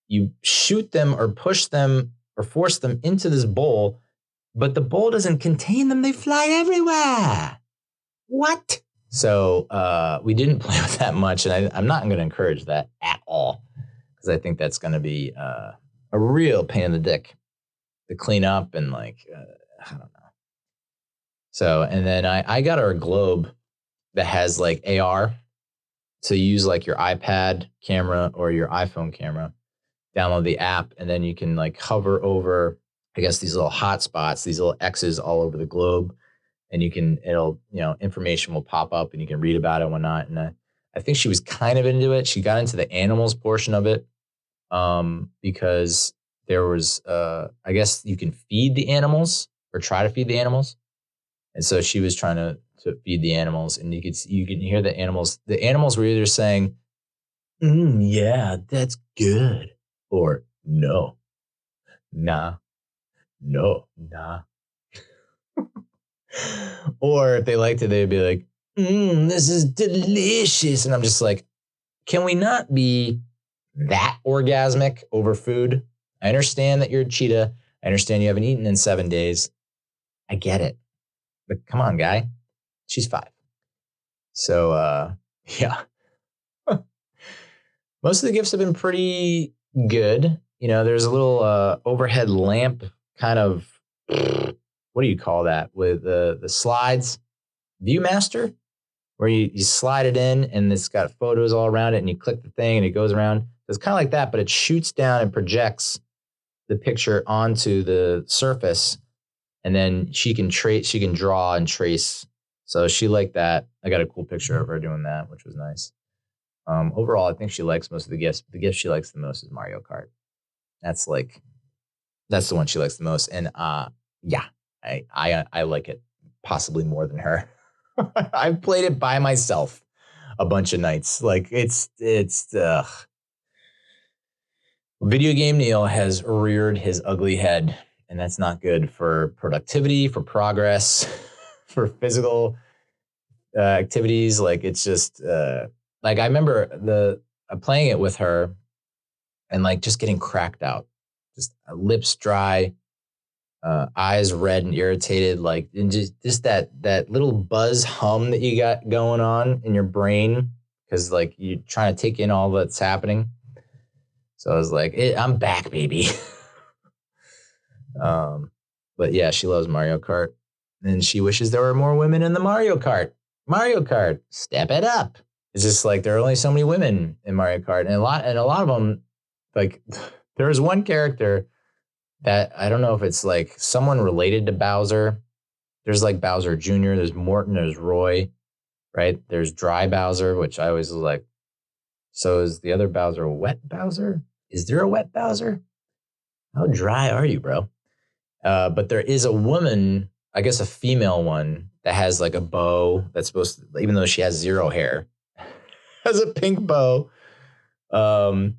you shoot them or push them or force them into this bowl, but the bowl doesn't contain them. They fly everywhere. What? So we didn't play with that much. And I'm not going to encourage that at all, because I think that's going to be a real pain in the dick to clean up and like, I don't know. So, and then I got her a globe that has like AR. So you use like your iPad camera or your iPhone camera, download the app, and then you can like hover over, I guess, these little hot spots, these little X's all over the globe. And information will pop up and you can read about it and whatnot. And I think she was kind of into it. She got into the animals portion of it because there was, I guess you can feed the animals or try to feed the animals. And so she was trying to feed the animals, and you can hear the animals. The animals were either saying, yeah, that's good, or no, nah, no, nah. Or if they liked it, they'd be like, this is delicious. And I'm just like, can we not be that orgasmic over food? I understand that you're a cheetah. I understand you haven't eaten in 7 days. I get it. But come on, guy. She's 5. So, yeah. Most of the gifts have been pretty good. You know, there's a little overhead lamp kind of, what do you call that? With the slides, Viewmaster, where you slide it in and it's got photos all around it and you click the thing and it goes around. It's kind of like that, but it shoots down and projects the picture onto the surface. And then she can draw and trace. So she liked that. I got a cool picture of her doing that, which was nice. Overall, I think she likes most of the gifts. But the gift she likes the most is Mario Kart. That's the one she likes the most. And yeah, I like it possibly more than her. I've played it by myself a bunch of nights. Like it's Video Game Neal has reared his ugly head. And that's not good for productivity, for progress, for physical activities. Like it's just like I remember playing it with her and like just getting cracked out, just lips dry, eyes red and irritated, like and just that little buzz hum that you got going on in your brain because like you're trying to take in all that's happening. So I was like, I'm back, baby. But yeah, she loves Mario Kart, and she wishes there were more women in the Mario Kart. Mario Kart, step it up. It's just like there are only so many women in Mario Kart, and a lot of them, like there was one character that I don't know if it's like someone related to Bowser. There's like Bowser Jr., there's Morton, there's Roy, right? There's Dry Bowser, which I always was like, so is the other Bowser a wet Bowser? Is there a wet Bowser? How dry are you, bro? But there is a woman, I guess a female one, that has like a bow that's supposed to, even though she has 0 hair, has a pink bow on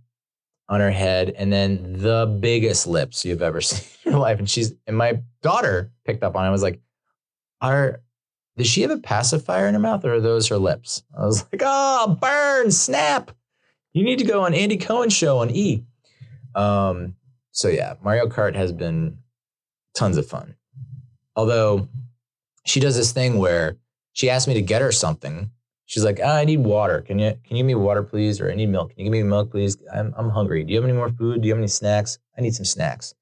her head, and then the biggest lips you've ever seen in your life. And my daughter picked up on it. I was like, does she have a pacifier in her mouth, or are those her lips? I was like, oh, burn, snap. You need to go on Andy Cohen's show on E! So yeah, Mario Kart has been tons of fun. Although she does this thing where she asked me to get her something. She's like, I need water. Can you give me water, please? Or I need milk. Can you give me milk, please? I'm hungry. Do you have any more food? Do you have any snacks? I need some snacks.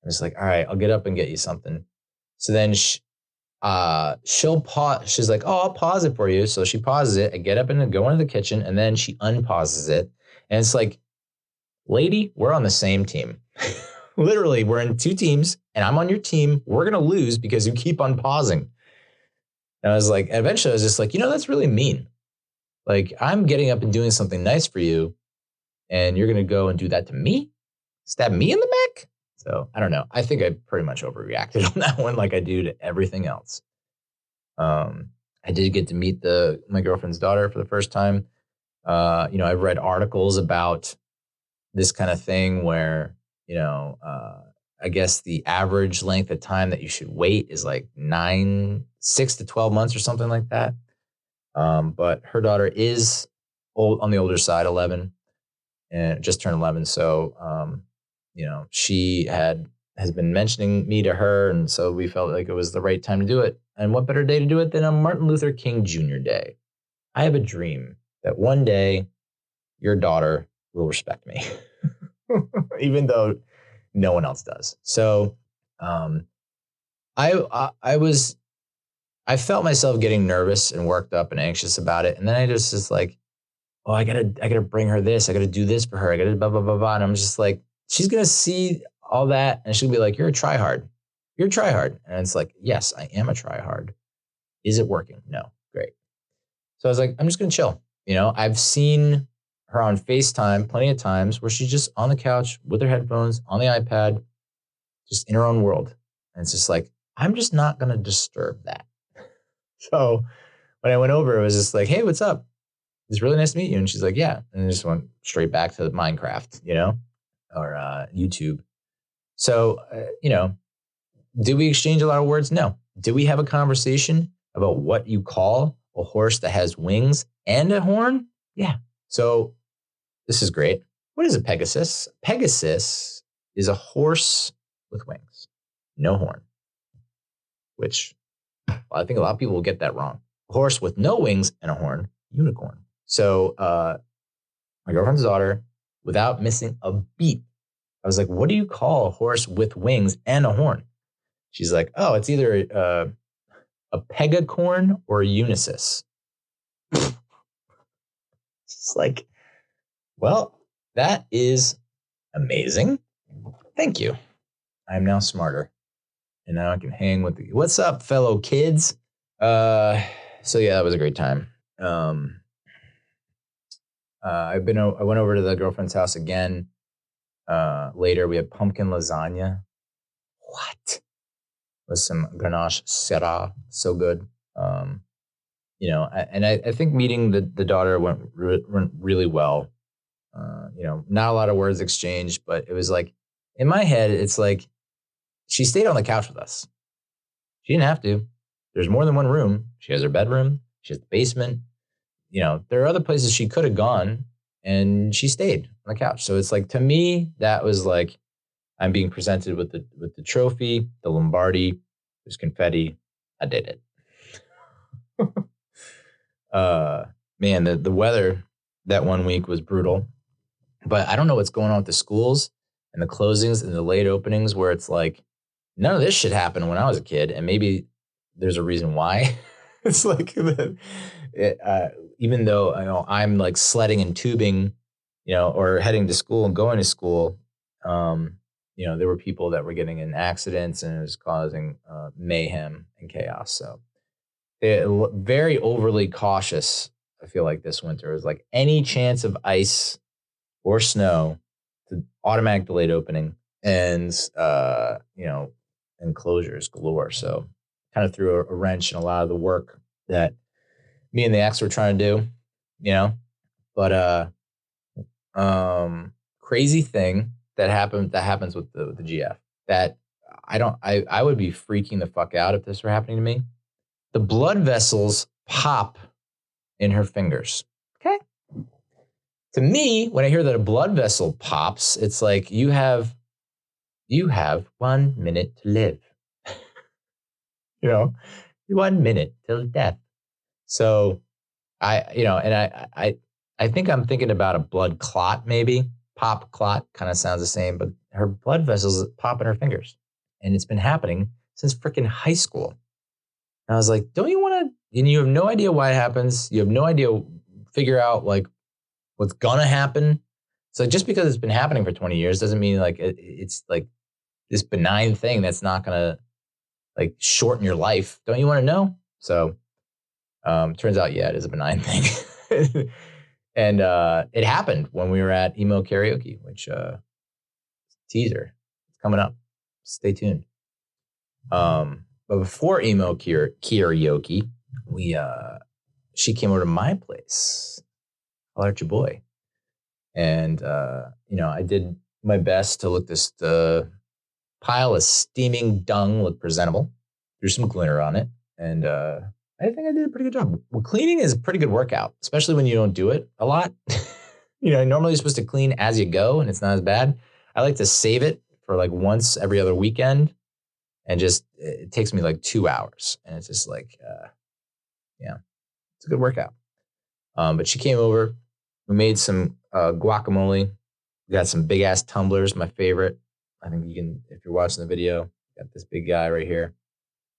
I'm just like, all right, I'll get up and get you something. So then she'll pause. She's like, oh, I'll pause it for you. So she pauses it. I get up and go into the kitchen, and then she unpauses it. And it's like, lady, we're on the same team. Literally, we're in 2 teams and I'm on your team. We're going to lose because you keep on pausing. And I was like, eventually I was just like, that's really mean. Like, I'm getting up and doing something nice for you, and you're going to go and do that to me? Stab me in the back? So I don't know. I think I pretty much overreacted on that one, like I do to everything else. I did get to meet my girlfriend's daughter for the first time. I've read articles about this kind of thing where, I guess the average length of time that you should wait is like 6 to 12 months or something like that. But her daughter is on the older side, 11, and just turned 11. So, she has been mentioning me to her. And so we felt like it was the right time to do it. And what better day to do it than on Martin Luther King Jr. Day? I have a dream that one day your daughter will respect me, even though no one else does. So, I felt myself getting nervous and worked up and anxious about it. And then I just like, oh, I gotta bring her this. I gotta do this for her. I gotta blah, blah, blah, blah. And I'm just like, she's going to see all that. And she'll be like, you're a tryhard. You're a tryhard. And it's like, yes, I am a tryhard. Is it working? No. Great. So I was like, I'm just going to chill. I've seen her on FaceTime plenty of times where she's just on the couch with her headphones on the iPad, just in her own world. And it's just like, I'm just not going to disturb that. So when I went over, it was just like, hey, what's up? It's really nice to meet you. And she's like, yeah. And I just went straight back to Minecraft, or YouTube. So, did we exchange a lot of words? No. Did we have a conversation about what you call a horse that has wings and a horn? Yeah. So this is great. What is a Pegasus? Pegasus is a horse with wings, no horn, which I think a lot of people will get that wrong. A horse with no wings and a horn, unicorn. So my girlfriend's daughter, without missing a beat, I was like, what do you call a horse with wings and a horn? She's like, oh, it's either a pegacorn or a unicis. It's like, well, that is amazing. Thank you. I'm now smarter. And now I can hang with you. What's up, fellow kids? So yeah, that was a great time. I went over to the girlfriend's house again. Later, we had pumpkin lasagna. What? With some Grenache Syrah. So good. I think meeting the daughter went really well. Not a lot of words exchanged, but it was like, in my head, it's like, she stayed on the couch with us. She didn't have to. There's more than one room. She has her bedroom. She has the basement. There are other places she could have gone, and she stayed on the couch. So it's like, to me, that was like, I'm being presented with the trophy, the Lombardi, there's confetti. I did it. Man, the weather that one week was brutal. But I don't know what's going on with the schools and the closings and the late openings, where it's like, none of this shit happened when I was a kid, and maybe there's a reason why. It's like, even though I'm like sledding and tubing, or heading to school and going to school, there were people that were getting in accidents, and it was causing mayhem and chaos. So very overly cautious, I feel like, this winter. It was like any chance of ice or snow to automatic delayed opening, and and closures galore. So kind of threw a wrench in a lot of the work that me and the ex were trying to do, but crazy thing that happens with the GF that I would be freaking the fuck out if this were happening to me. The blood vessels pop in her fingers. Okay. To me, when I hear that a blood vessel pops, it's like, you have 1 minute to live. 1 minute till death. So I think I'm thinking about a blood clot, maybe. Pop clot kind of sounds the same, but her blood vessels pop in her fingers. And it's been happening since freaking high school. And I was like, don't you want to, and you have no idea why it happens. You have no idea, figure out like what's going to happen. So just because it's been happening for 20 years doesn't mean like it's like this benign thing that's not gonna like shorten your life. Don't you want to know? So turns out, yeah, it is a benign thing. And it happened when we were at Emo Karaoke, which teaser, it's coming up. Stay tuned. But before Emo Karaoke, she came over to my place. Holler at your boy. And I did my best to look this pile of steaming dung look presentable. Threw some glitter on it, and I think I did a pretty good job. Well, cleaning is a pretty good workout, especially when you don't do it a lot. Normally you're supposed to clean as you go, and it's not as bad. I like to save it for like once every other weekend, and just it takes me like 2 hours, and it's just like, it's a good workout. But she came over. We made some guacamole. We got some big ass tumblers, my favorite. I think you can, if you're watching the video, got this big guy right here.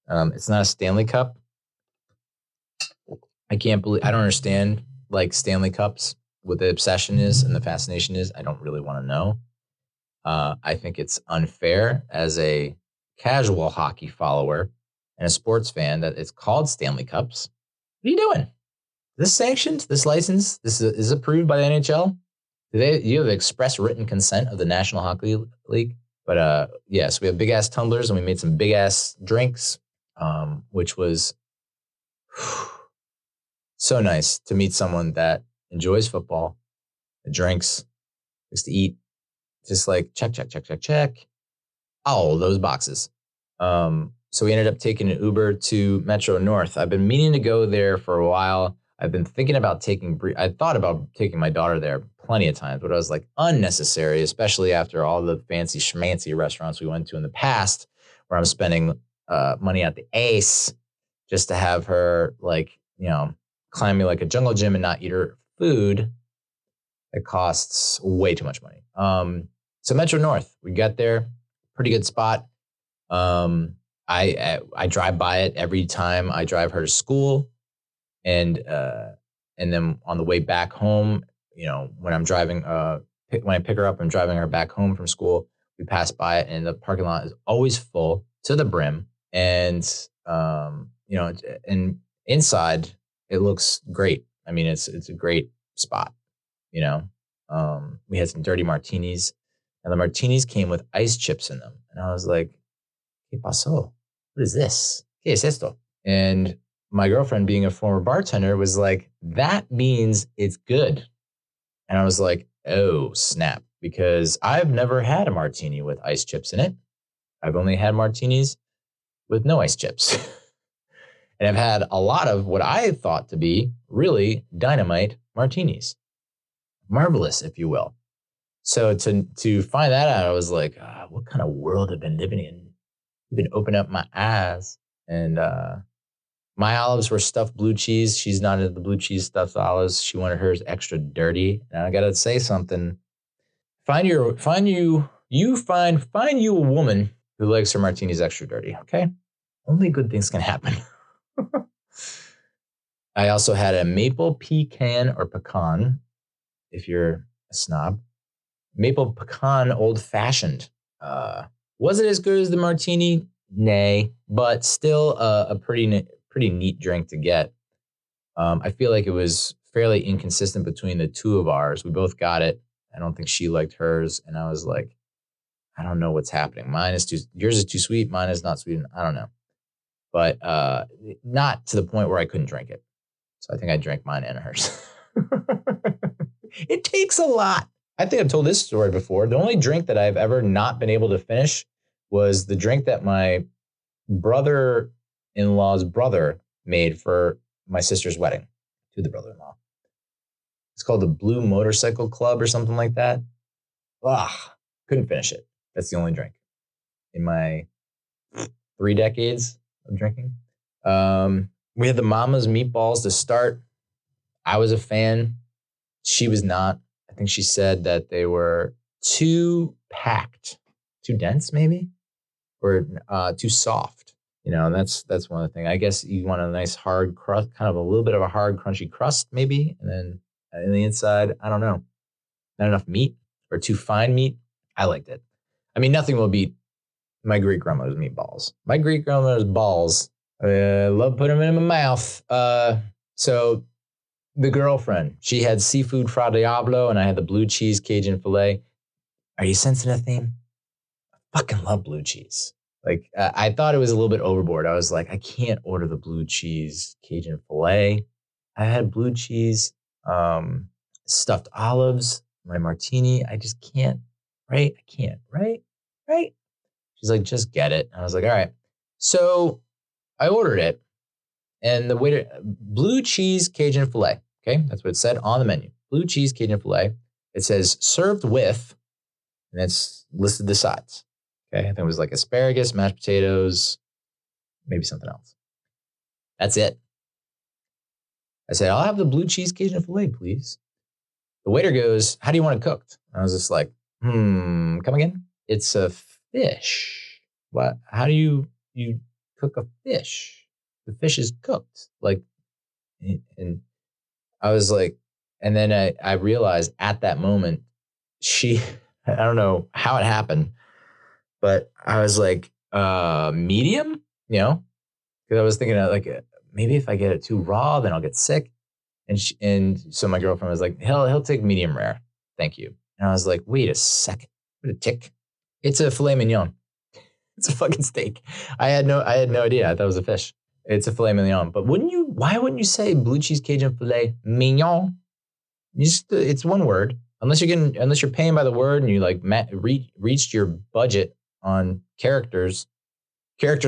It's not a Stanley Cup. I don't understand like Stanley Cups, what the obsession is and the fascination is. I don't really want to know. I think it's unfair as a casual hockey follower and a sports fan that it's called Stanley Cups. What are you doing? This sanctioned, this license, this is approved by the NHL. Do you have express written consent of the National Hockey League? But so we have big ass tumblers and we made some big ass drinks, which was so nice to meet someone that enjoys football, that drinks, likes to eat, just like check. All those boxes. So we ended up taking an Uber to Metro North. I've been meaning to go there for a while. I've been thinking about I thought about taking my daughter there plenty of times, but I was like unnecessary, especially after all the fancy schmancy restaurants we went to in the past, where I'm spending money at the Ace just to have her climb me like a jungle gym and not eat her food. It costs way too much money. So Metro North, we got there, pretty good spot. I drive by it every time I drive her to school. And then on the way back home, when I'm driving, when I pick her up and driving her back home from school, we pass by it, and the parking lot is always full to the brim. And and inside it looks great. I mean, it's a great spot. We had some dirty martinis, and the martinis came with ice chips in them, and I was like, "¿Qué pasó? What is this? ¿Qué es esto?" And my girlfriend, being a former bartender, was like, "That means it's good." And I was like, "Oh, snap." Because I've never had a martini with ice chips in it. I've only had martinis with no ice chips. And I've had a lot of what I thought to be really dynamite martinis. Marvelous, if you will. So to find that out, I was like, what kind of world have I been living in? You've been opening up my eyes. And my olives were stuffed blue cheese. She's not into the blue cheese stuffed olives. She wanted hers extra dirty. And I gotta say something. Find you a woman who likes her martinis extra dirty. Okay, only good things can happen. I also had a maple pecan or pecan, if you're a snob. Maple pecan old fashioned. Was it as good as the martini? Nay, but still a pretty neat drink to get. I feel like it was fairly inconsistent between the two of ours. We both got it. I don't think she liked hers, and I was like, I don't know what's happening. Yours is too sweet. Mine is not sweet. I don't know, but not to the point where I couldn't drink it. So I think I drank mine and hers. It takes a lot. I think I've told this story before. The only drink that I've ever not been able to finish was the drink that my brother-in-law's brother made for my sister's wedding to the brother-in-law. It's called the Blue Motorcycle Club or something like that. Couldn't finish it. That's the only drink in my 3 decades of drinking. We had the Mama's meatballs to start. I was a fan. She was not. I think she said that they were too packed, too dense maybe, or too soft. And that's one of the things. I guess you want a nice hard crust, kind of a little bit of a hard, crunchy crust maybe. And then in the inside, I don't know, not enough meat or too fine meat. I liked it. I mean, nothing will beat My Greek grandmother's meatballs. My Greek grandmother's balls. I love putting them in my mouth. So the girlfriend, she had seafood fra diablo, and I had the blue cheese Cajun filet. Are you sensing a theme? I fucking love blue cheese. Like, I thought it was a little bit overboard. I was like, I can't order the blue cheese Cajun filet. I had blue cheese, stuffed olives, my martini. I just can't, right? I can't, right? Right? She's like, just get it. And I was like, all right. So I ordered it, and the waiter, blue cheese Cajun filet. Okay, that's what it said on the menu. Blue cheese Cajun filet. It says served with, and it's listed the sides. Okay, I think it was like asparagus, mashed potatoes, maybe something else. That's it. I said, I'll have the blue cheese Cajun filet, please. The waiter goes, how do you want it cooked? I was just like, come again? It's a fish. What? How do you cook a fish? The fish is cooked. Like, and I was like, and then I realized at that moment, I don't know how it happened, but I was like, medium, because I was thinking like, maybe if I get it too raw, then I'll get sick. And so my girlfriend was like, he'll take medium rare. Thank you. And I was like, wait a second. What a tick. It's a filet mignon. It's a fucking steak. I had no idea. I thought it was a fish. It's a filet mignon. But why wouldn't you say blue cheese Cajun filet mignon? It's one word. Unless you're paying by the word and you like reached your budget on character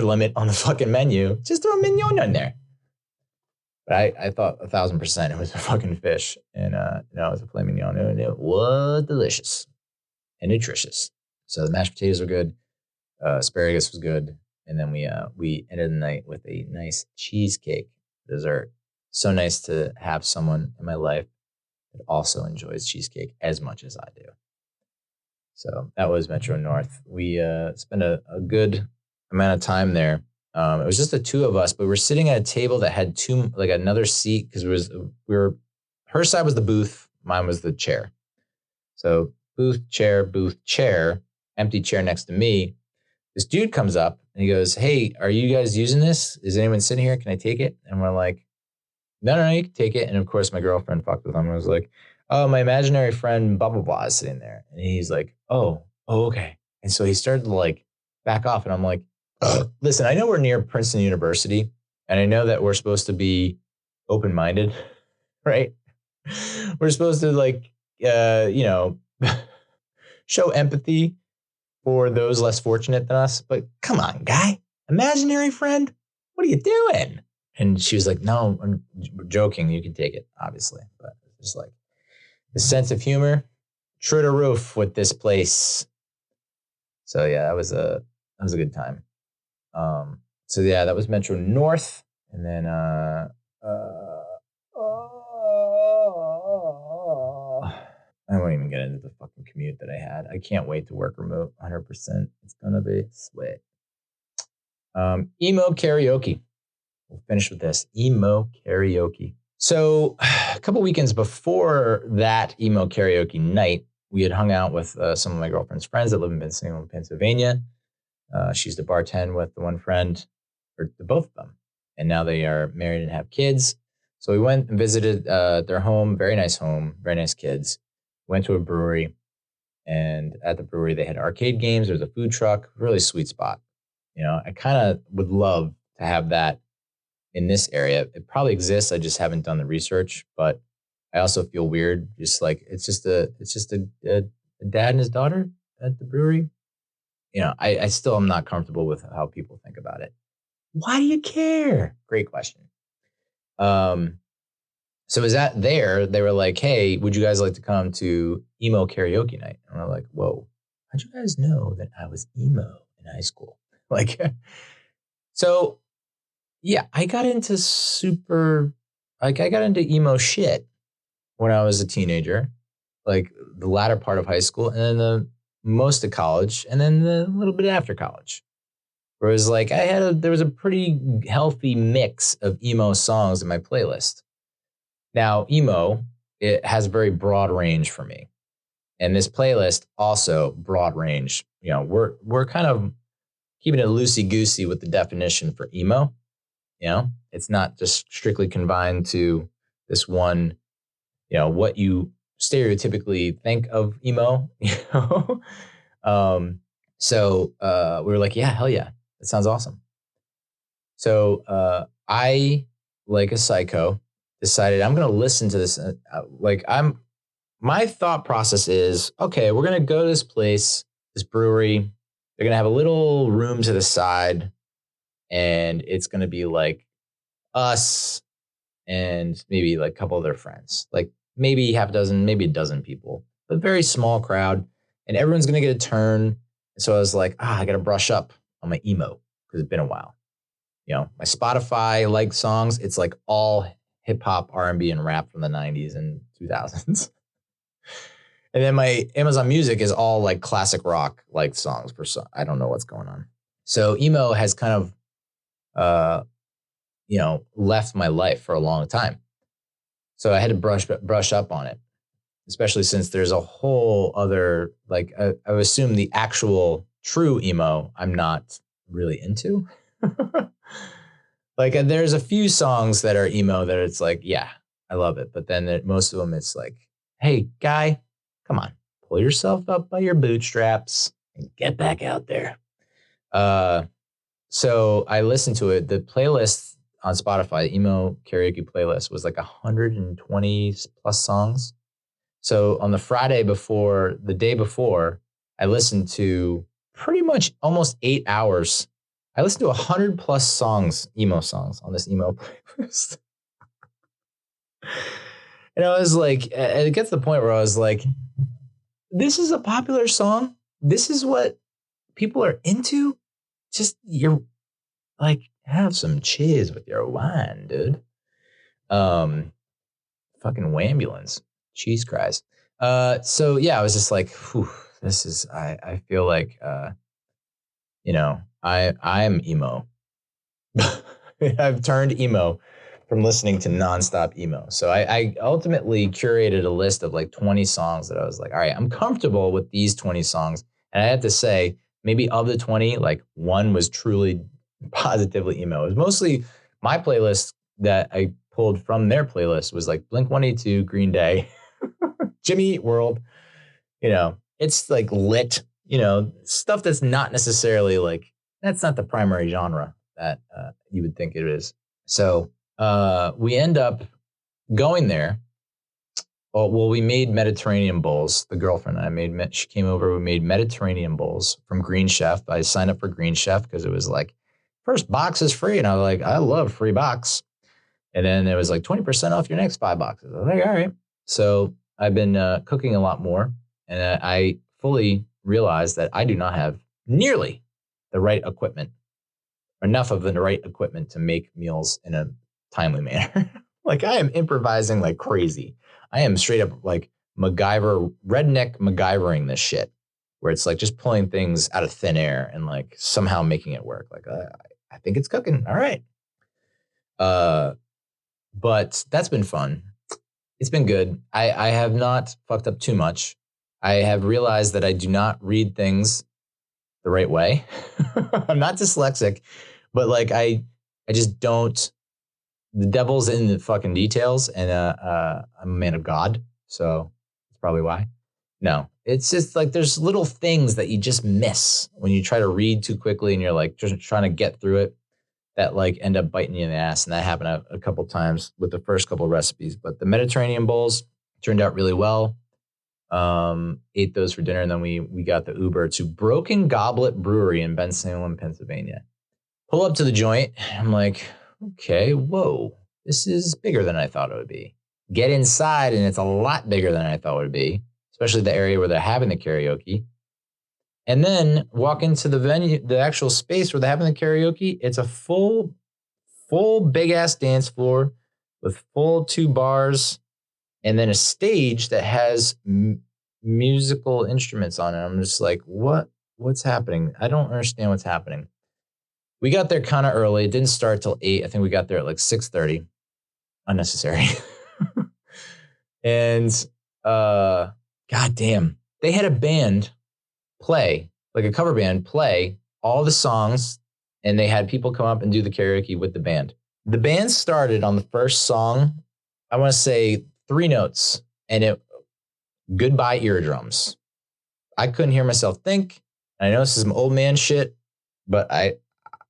limit on the fucking menu, just throw a mignon in there. But I thought 1,000% it was a fucking fish. And it was a filet mignon. And it was delicious and nutritious. So the mashed potatoes were good. Asparagus was good. And then we ended the night with a nice cheesecake dessert. So nice to have someone in my life that also enjoys cheesecake as much as I do. So that was Metro North. We spent a good amount of time there. It was just the two of us, but we were sitting at a table that had another seat because her side was the booth, mine was the chair. So booth, chair, empty chair next to me. This dude comes up and he goes, hey, are you guys using this? Is anyone sitting here? Can I take it? And we're like, no, you can take it. And of course, my girlfriend fucked with him and was like, oh, my imaginary friend, blah, blah, blah, is sitting there. And he's like, oh, okay. And so he started to like back off. And I'm like, listen, I know we're near Princeton University, and I know that we're supposed to be open-minded, right? We're supposed to like, show empathy for those less fortunate than us. But come on, guy, imaginary friend, what are you doing? And she was like, no, I'm joking. You can take it, obviously. But just like the sense of humor, true to roof with this place. So yeah, that was a good time. So yeah, that was Metro North. And then I won't even get into the fucking commute that I had. I can't wait to work remote 100%. It's gonna be sweet. Emo Karaoke. We'll finish with this. Emo Karaoke. So a couple weekends before that emo karaoke night, we had hung out with some of my girlfriend's friends that live in Pennsylvania, Pennsylvania. She used to bartend with the one friend, or the both of them. And now they are married and have kids. So we went and visited their home, very nice kids. Went to a brewery, and at the brewery they had arcade games. There was a food truck, really sweet spot. I kind of would love to have that in this area. It probably exists. I just haven't done the research, but I also feel weird. Just like, it's just a dad and his daughter at the brewery. I still am not comfortable with how people think about it. Why do you care? Great question. So is that there? They were like, hey, would you guys like to come to emo karaoke night? And we're like, whoa, how'd you guys know that I was emo in high school? Like, so yeah, I got into emo shit when I was a teenager, like the latter part of high school, and then the most of college, and then the little bit after college. Where it was like there was a pretty healthy mix of emo songs in my playlist. Now, emo, it has a very broad range for me. And this playlist also broad range. We're kind of keeping it loosey-goosey with the definition for emo. It's not just strictly confined to this one, what you stereotypically think of emo. So we were like, yeah, hell yeah, that sounds awesome. So I, like a psycho, decided I'm going to listen to this. My thought process is, okay, we're going to go to this place, this brewery. They're going to have a little room to the side, and it's going to be like us and maybe like a couple of their friends, like maybe half a dozen, maybe a dozen people, but very small crowd, and everyone's going to get a turn. So I was like, I got to brush up on my emo because it's been a while. My Spotify like songs, it's like all hip hop, R&B, and rap from the 90s and 2000s. And then my Amazon Music is all like classic rock like songs per song. I don't know what's going on. So emo has kind of, left my life for a long time. So I had to brush up on it, especially since there's a whole other, like, I would assume the actual true emo I'm not really into. Like, there's a few songs that are emo that it's like, yeah, I love it. But then most of them, it's like, hey, guy, come on, pull yourself up by your bootstraps and get back out there. So I listened to it. The playlist on Spotify, the Emo Karaoke playlist, was like 120 plus songs. So on the Friday before, the day before, I listened to pretty much almost 8 hours. I listened to 100 plus songs, emo songs, on this emo playlist. And I was like, it gets to the point where I was like, this is a popular song. This is what people are into. Just, you're like, have some cheers with your wine, dude. Fucking wambulance. Cheese cries. So yeah, I was just like, this is, I feel like, I'm emo. I've turned emo from listening to nonstop emo. So I ultimately curated a list of like 20 songs that I was like, all right, I'm comfortable with these 20 songs. And I have to say, maybe of the 20, like one was truly positively emo. It was mostly my playlist that I pulled from their playlist was like Blink-182, Green Day, Jimmy Eat World. It's like lit, stuff that's not necessarily like, that's not the primary genre that you would think it is. So we end up going there. Well, we made Mediterranean bowls. The girlfriend and I she came over, we made Mediterranean bowls from Green Chef. I signed up for Green Chef because it was like, first box is free. And I was like, I love free box. And then it was like 20% off your next 5 boxes. I was like, all right. So I've been cooking a lot more. And I fully realized that I do not have nearly the right equipment, enough of the right equipment to make meals in a timely manner. Like, I am improvising like crazy. I am straight up like redneck MacGyvering this shit, where it's like just pulling things out of thin air and like somehow making it work. Like, I think it's cooking. All right. But that's been fun. It's been good. I have not fucked up too much. I have realized that I do not read things the right way. I'm not dyslexic, but like I just don't. The devil's in the fucking details, and I'm a man of God, so that's probably why. No, it's just like there's little things that you just miss when you try to read too quickly, and you're like just trying to get through it, that like end up biting you in the ass, and that happened a couple times with the first couple of recipes. But the Mediterranean bowls turned out really well. Ate those for dinner, and then we got the Uber to Broken Goblet Brewery in Bensalem, Pennsylvania. Pull up to the joint. I'm like, okay, whoa, this is bigger than I thought it would be. Get inside, and it's a lot bigger than I thought it would be, especially the area where they're having the karaoke. And then walk into the venue, the actual space where they're having the karaoke. It's a full big ass dance floor with full 2 bars, and then a stage that has musical instruments on it. I'm just like, what's happening? I don't understand what's happening. We got there kind of early. It didn't start till 8. I think we got there at like 6:30. Unnecessary. And god damn, they had a band play, like a cover band play all the songs, and they had people come up and do the karaoke with the band. The band started on the first song, I want to say 3 notes, and it Goodbye Eardrums. I couldn't hear myself think. I know this is some old man shit, but I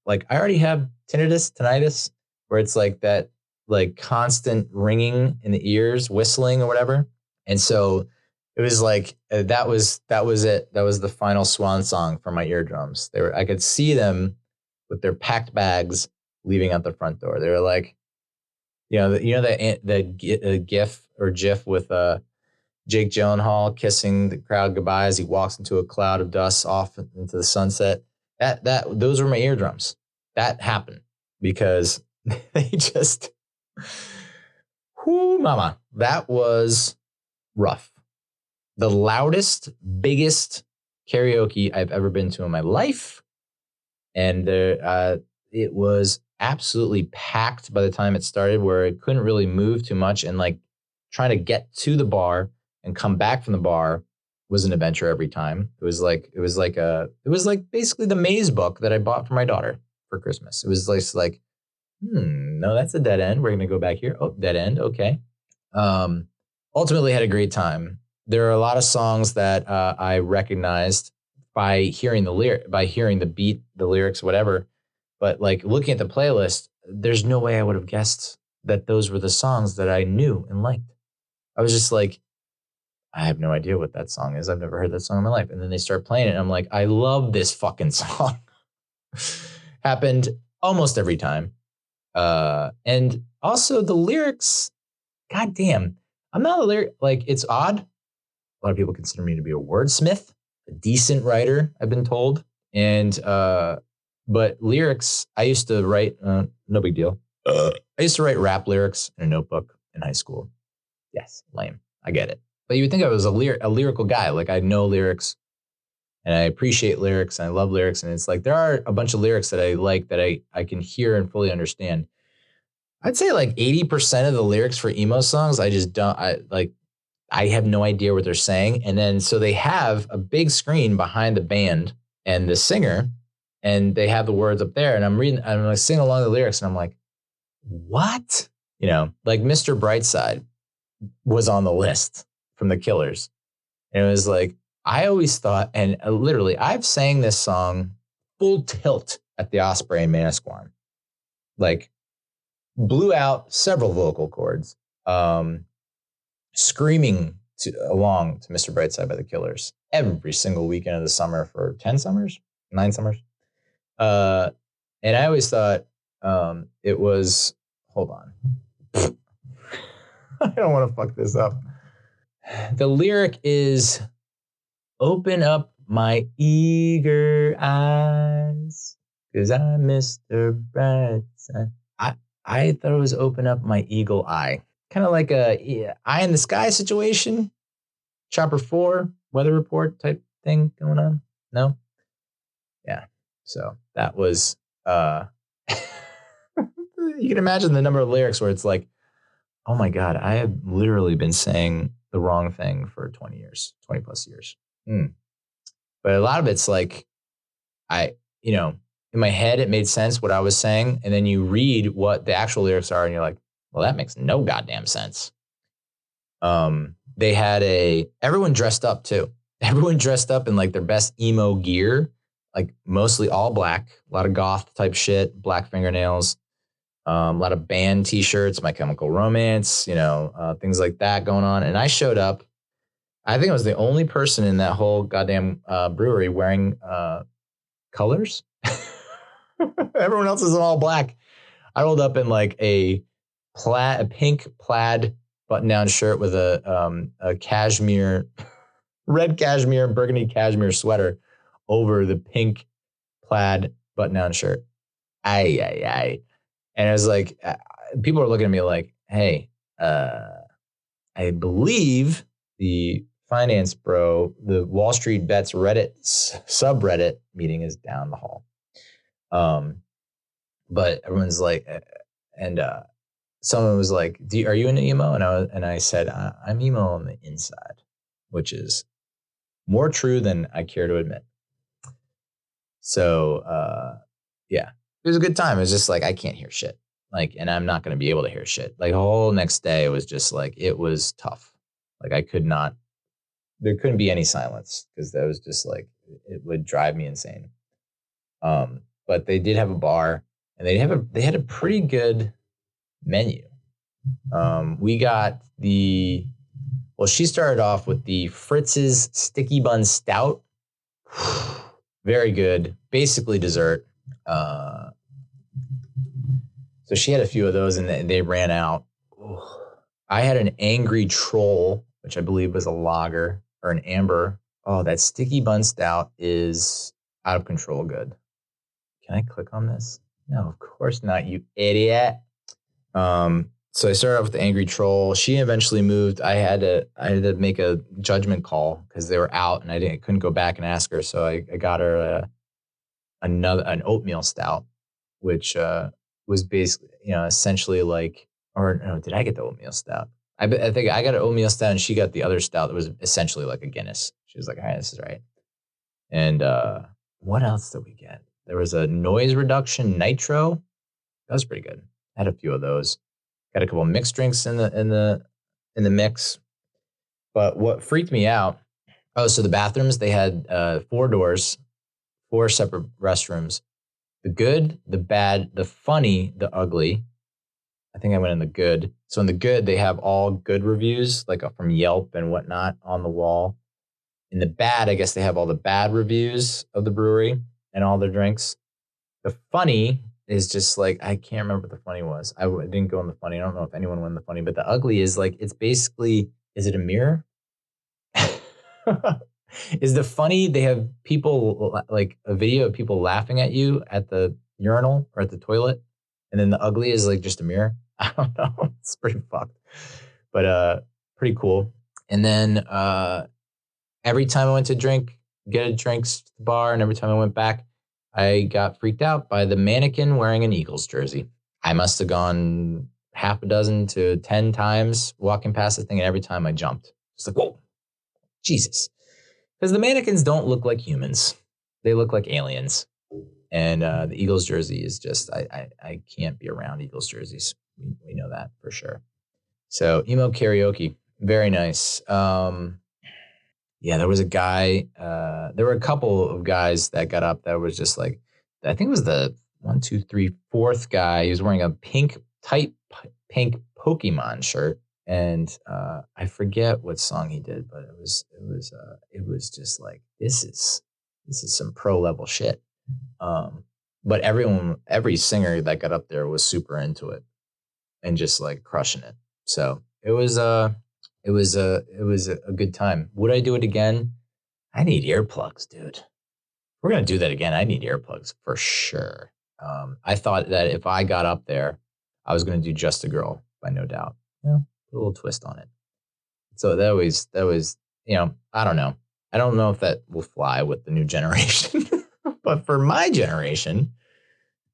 already have tinnitus, where it's like that like constant ringing in the ears, whistling or whatever. And so it was like that was it. That was the final swan song for my eardrums. I could see them with their packed bags leaving out the front door. They were like, the gif or gif with Jake Gyllenhaal kissing the crowd goodbye as he walks into a cloud of dust off into the sunset. Those were my eardrums. That happened because they just, whoo, mama, that was rough. The loudest, biggest karaoke I've ever been to in my life. And it was absolutely packed by the time it started, where it couldn't really move too much. And like trying to get to the bar and come back from the bar was an adventure every time. It was like basically the maze book that I bought for my daughter for Christmas. It was like, no, that's a dead end. We're going to go back here. Oh, dead end. Okay. Ultimately had a great time. There are a lot of songs that I recognized by hearing the beat, the lyrics, whatever. But like looking at the playlist, there's no way I would have guessed that those were the songs that I knew and liked. I was just like, I have no idea what that song is. I've never heard that song in my life. And then they start playing it, and I'm like, I love this fucking song. Happened almost every time. And also the lyrics, goddamn, I'm not a lyric, like it's odd. A lot of people consider me to be a wordsmith, a decent writer, I've been told. And, but lyrics, I used to write, no big deal. I used to write rap lyrics in a notebook in high school. Yes, lame. I get it. But you would think I was a lyrical guy. Like I know lyrics and I appreciate lyrics and I love lyrics. And it's like, there are a bunch of lyrics that I like that I can hear and fully understand. I'd say like 80% of the lyrics for emo songs, I just don't, I have no idea what they're saying. And then, so they have a big screen behind the band and the singer, and they have the words up there. And I'm like singing along the lyrics, and I'm like, what? Like Mr. Brightside was on the list from the Killers. And it was like, I always thought, and literally, I've sang this song full tilt at the Osprey in Manasquan. Like, blew out several vocal cords, screaming along to Mr. Brightside by the Killers every single weekend of the summer for 9 summers. And I always thought it was, hold on. I don't want to fuck this up. The lyric is, open up my eager eyes, 'cause I'm Mr. Brightside. I thought it was open up my eagle eye. Kind of like a eye in the sky situation. Chopper 4, weather report type thing going on. No? Yeah. So that was, you can imagine the number of lyrics where it's like, oh my God, I have literally been saying the wrong thing for 20 plus years. But a lot of it's like, in my head, it made sense what I was saying. And then you read what the actual lyrics are and you're like, well, that makes no goddamn sense. They had everyone dressed up too. Everyone dressed up in like their best emo gear, like mostly all black, a lot of goth type shit, black fingernails, a lot of band t-shirts, My Chemical Romance, things like that going on. And I showed up. I think I was the only person in that whole goddamn brewery wearing colors. Everyone else is in all black. I rolled up in like a pink plaid button-down shirt with a cashmere, red cashmere, burgundy cashmere sweater over the pink plaid button-down shirt. Aye. And it was like, people were looking at me like, hey, I believe the finance bro, the Wall Street Bets Reddit subreddit meeting is down the hall. But everyone's like, and someone was like, are you into emo? And I said, I'm emo on the inside, which is more true than I care to admit. So, yeah, it was a good time. It was just like, I can't hear shit. Like, and I'm not going to be able to hear shit. Like, the whole next day was just like, it was tough. Like, there couldn't be any silence because that was just like, it would drive me insane. But they did have a bar and they had a pretty good menu. We got she started off with the Fritz's Sticky Bun Stout. Very good. Basically dessert. So she had a few of those and they ran out. I had an Angry Troll, which I believe was a lager or an amber. Oh, that Sticky Bun Stout is out of control good. Can I click on this? No, of course not, you idiot. So I started off with the Angry Troll. She eventually moved. I had to make a judgment call because they were out and I couldn't go back and ask her. So I got her an oatmeal stout, which was basically, essentially like, or no, did I get the oatmeal stout? I think I got an oatmeal stout and she got the other stout that was essentially like a Guinness. She was like, all right, this is right. And what else did we get? There was a noise reduction nitro. That was pretty good. I had a few of those. Got a couple of mixed drinks in the mix. But what freaked me out, so the bathrooms, they had 4 doors, 4 separate restrooms. The good, the bad, the funny, the ugly. I think I went in the good. So in the good, they have all good reviews, like from Yelp and whatnot on the wall. In the bad, I guess they have all the bad reviews of the brewery and all their drinks. The funny is just like, I can't remember what the funny was. I didn't go in the funny. I don't know if anyone went in the funny, but the ugly is like, it's basically, is it a mirror? Is the funny, they have people, like a video of people laughing at you at the urinal or at the toilet. And then the ugly is like just a mirror. I don't know. It's pretty fucked, but pretty cool. And then every time I went to get a drinks to the bar, and every time I went back, I got freaked out by the mannequin wearing an Eagles jersey. I must have gone half a dozen to 10 times walking past the thing, and every time I jumped. It's like, whoa, Jesus. Because the mannequins don't look like humans. They look like aliens. And the Eagles jersey is just, I can't be around Eagles jerseys. We know that for sure. So Emo Karaoke, very nice. Yeah, there was a guy, there were a couple of guys that got up that was just like, I think it was the 1, 2, 3, 4th guy. He was wearing a tight pink Pokemon shirt. And I forget what song he did, but it was just like, this is some pro level shit. But every singer that got up there was super into it and just like crushing it. So it was a good time. Would I do it again? I need earplugs, dude. If we're going to do that again, I need earplugs for sure. I thought that if I got up there, I was going to do Just a Girl by No Doubt. Yeah, put a little twist on it. So that was, I don't know. I don't know if that will fly with the new generation, but for my generation,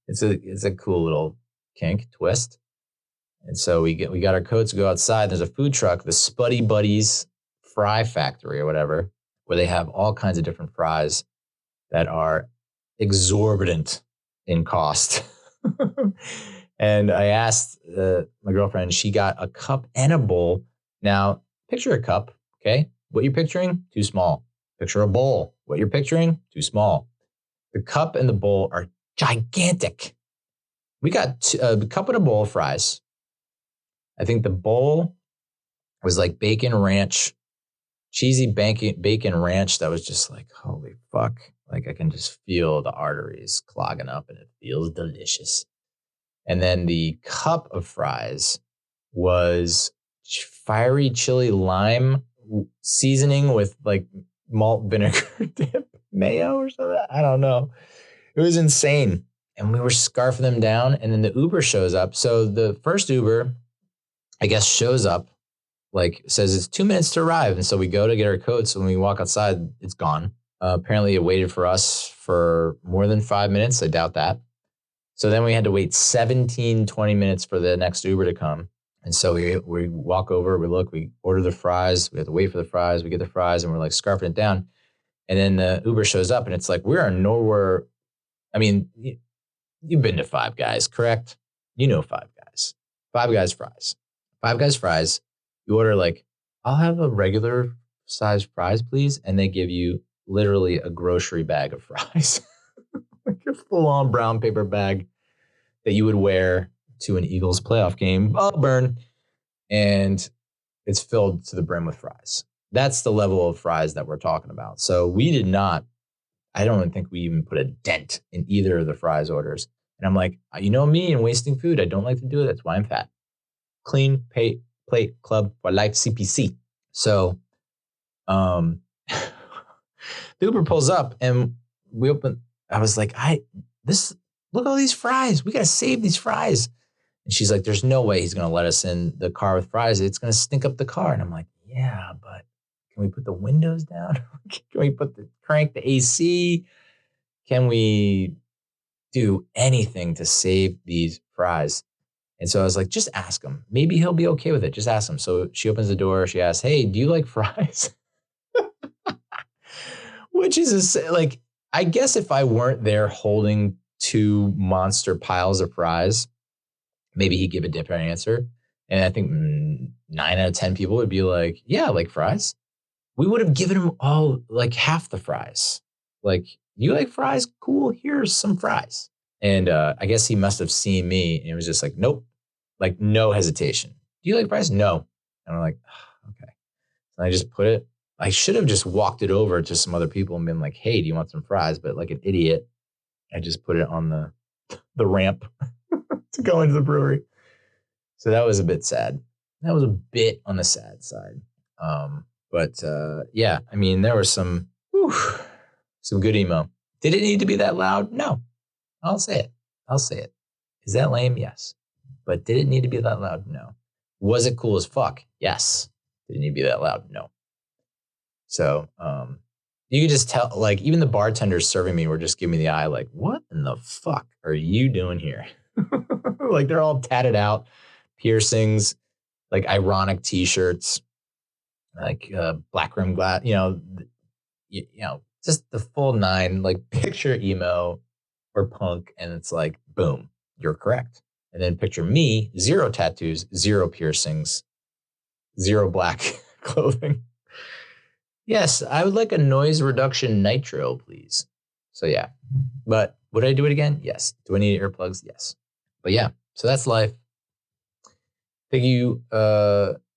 it's a cool little kink twist. And so we got our coats to go outside. There's a food truck, the Spuddy Buddies Fry Factory or whatever, where they have all kinds of different fries that are exorbitant in cost. And I asked my girlfriend, she got a cup and a bowl. Now, picture a cup, okay? What you're picturing, too small. Picture a bowl. What you're picturing, too small. The cup and the bowl are gigantic. We got a cup and a bowl of fries. I think the bowl was like bacon ranch, cheesy bacon ranch that was just like, holy fuck. Like I can just feel the arteries clogging up and it feels delicious. And then the cup of fries was fiery chili lime seasoning with like malt vinegar dip mayo or something. I don't know. It was insane. And we were scarfing them down and then the Uber shows up. So the first Uber, I guess, shows up, like says it's 2 minutes to arrive. And so we go to get our coats. When we walk outside, it's gone. Apparently it waited for us for more than 5 minutes. I doubt that. So then we had to wait 17, 20 minutes for the next Uber to come. And so we walk over, we look, we order the fries. We have to wait for the fries. We get the fries and we're like scarfing it down. And then the Uber shows up and it's like, we are nowhere I mean, you've been to Five Guys, correct? You know Five Guys. Five Guys fries. Five Guys fries. You order like, I'll have a regular size fries, please. And they give you literally a grocery bag of fries. Like a full-on brown paper bag that you would wear to an Eagles playoff game. Oh, burn. And it's filled to the brim with fries. That's the level of fries that we're talking about. So we did not, I don't think we even put a dent in either of the fries orders. And I'm like, you know me and wasting food. I don't like to do it. That's why I'm fat. Clean plate club for life CPC. So the Uber pulls up and we open. I was like, look at all these fries. We got to save these fries. And she's like, there's no way he's going to let us in the car with fries. It's going to stink up the car. And I'm like, yeah, but can we put the windows down? Can we crank the AC? Can we do anything to save these fries? And so I was like, just ask him. Maybe he'll be okay with it. Just ask him. So she opens the door. She asks, hey, do you like fries? Which is like, I guess if I weren't there holding 2 monster piles of fries, maybe he'd give a different answer. And I think 9 out of 10 people would be like, yeah, I like fries. We would have given him all like half the fries. Like, you like fries? Cool. Here's some fries. And I guess he must have seen me and it was just like, nope, like no hesitation. Do you like fries? No. And I'm like, oh, okay. So I just put it. I should have just walked it over to some other people and been like, hey, do you want some fries? But like an idiot, I just put it on the ramp to go into the brewery. So that was a bit sad. That was a bit on the sad side. But yeah, I mean, there was some good emo. Did it need to be that loud? No. I'll say it. Is that lame? Yes. But did it need to be that loud? No. Was it cool as fuck? Yes. Did it need to be that loud? No. So you could just tell, like, even the bartenders serving me were just giving me the eye, like, what in the fuck are you doing here? Like, they're all tatted out, piercings, like ironic t-shirts, like black rim glass, just the full 9, like picture emo or punk. And it's like, boom, you're correct. And then picture me, 0 tattoos, 0 piercings, 0 black clothing. Yes, I would like a noise reduction nitro, please. So yeah, but would I do it again? Yes. Do I need earplugs? Yes. But yeah, so that's life. Thank you.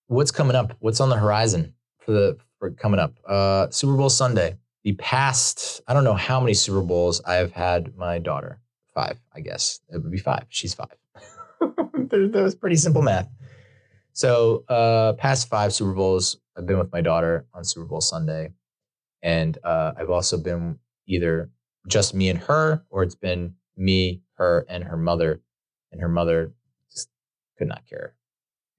What's coming up? What's on the horizon for coming up? Super Bowl Sunday. The past, I don't know how many Super Bowls I have had my daughter. 5, I guess. It would be 5. She's 5. That was pretty simple math. So past 5 Super Bowls, I've been with my daughter on Super Bowl Sunday. And I've also been either just me and her, or it's been me, her, and her mother. And her mother just could not care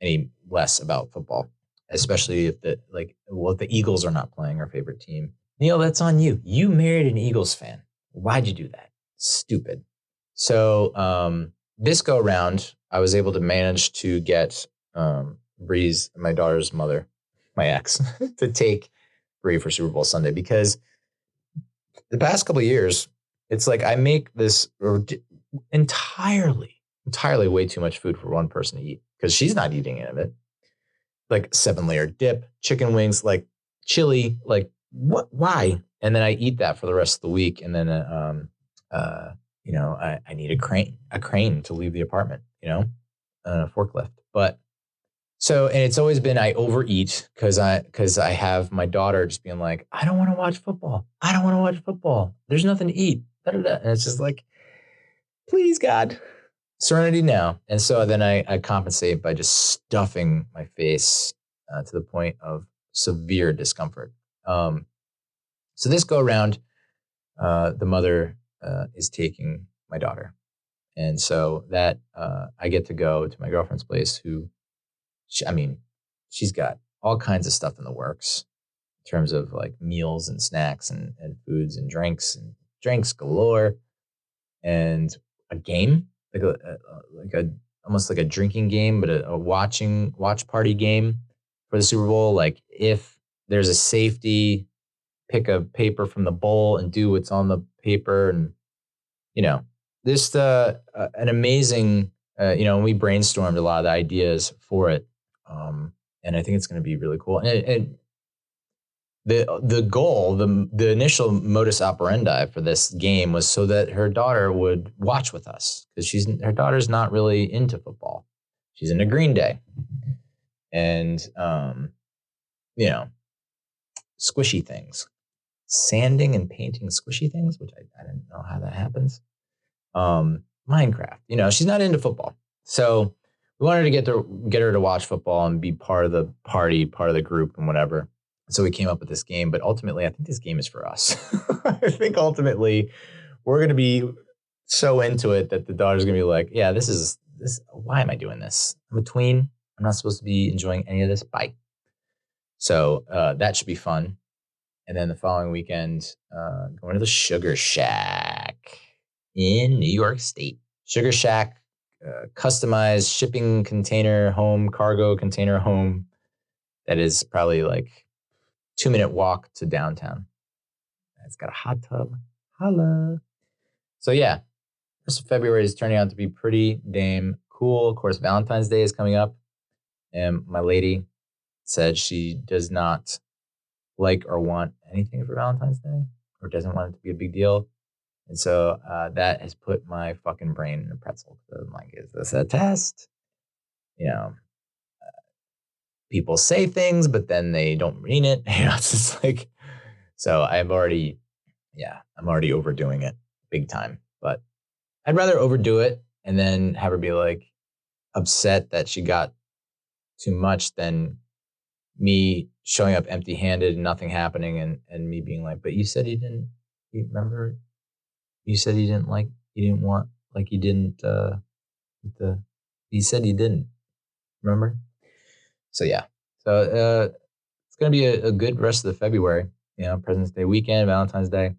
any less about football, especially if the Eagles are not playing, our favorite team. Neil, that's on you. You married an Eagles fan. Why'd you do that? Stupid. So this go around, I was able to manage to get Bree's, my daughter's mother, my ex, to take Bree for Super Bowl Sunday, because the past couple of years, it's like I make this entirely way too much food for one person to eat, because she's not eating any of it. Like 7-layer dip, chicken wings, like chili, like what? Why? And then I eat that for the rest of the week, and then I need a crane to leave the apartment, a forklift. But so, and it's always been I overeat because I have my daughter just being like, I don't want to watch football. I don't want to watch football. There's nothing to eat. Da-da-da. And it's just like, please, God, serenity now. And so then I compensate by just stuffing my face to the point of severe discomfort. So this go around, the mother is taking my daughter. And so that I get to go to my girlfriend's place, who, she's got all kinds of stuff in the works in terms of like meals and snacks and foods and drinks galore, and a game, like a almost like a drinking game, but a watch party game for the Super Bowl. Like, if there's a safety, pick a paper from the bowl and do what's on the paper, and This an amazing, we brainstormed a lot of the ideas for it. And I think it's going to be really cool. And the goal, the initial modus operandi for this game was so that her daughter would watch with us, because her daughter's not really into football. She's into Green Day and squishy things, sanding and painting squishy things, which I didn't know how that happens. Minecraft, she's not into football, so we wanted to get her to watch football and be part of the party, part of the group, and whatever. So we came up with this game, but ultimately, I think this game is for us. I think ultimately we're going to be so into it that the daughter's going to be like, yeah, this. Why am I doing this? I'm a tween. I'm not supposed to be enjoying any of this. Bye. So that should be fun. And then the following weekend, going to the Sugar Shack in New York State. Sugar Shack, customized shipping container home, cargo container home. That is probably like 2-minute walk to downtown. It's got a hot tub. Holla. So yeah, 1st of February is turning out to be pretty damn cool. Of course, Valentine's Day is coming up. And my lady said she does not like or want anything for Valentine's Day, or doesn't want it to be a big deal. And so that has put my fucking brain in a pretzel. So I'm like, is this a test? People say things, but then they don't mean it. It's just like, so I'm already overdoing it big time. But I'd rather overdo it and then have her be like upset that she got too much than me showing up empty-handed and nothing happening, and me being like, but you said you remember? You said you didn't want, like you didn't, you said you didn't, remember? So yeah. So it's going to be a good rest of the February, President's Day weekend, Valentine's Day.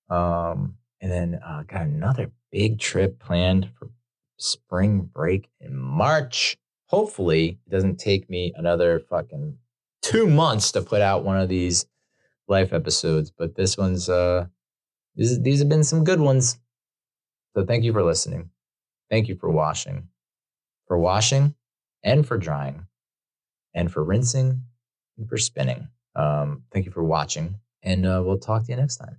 And then got another big trip planned for spring break in March. Hopefully it doesn't take me another fucking 2 months to put out one of these life episodes, but this one's, these have been some good ones. So thank you for listening. Thank you for washing and for drying and for rinsing and for spinning. Thank you for watching, and we'll talk to you next time.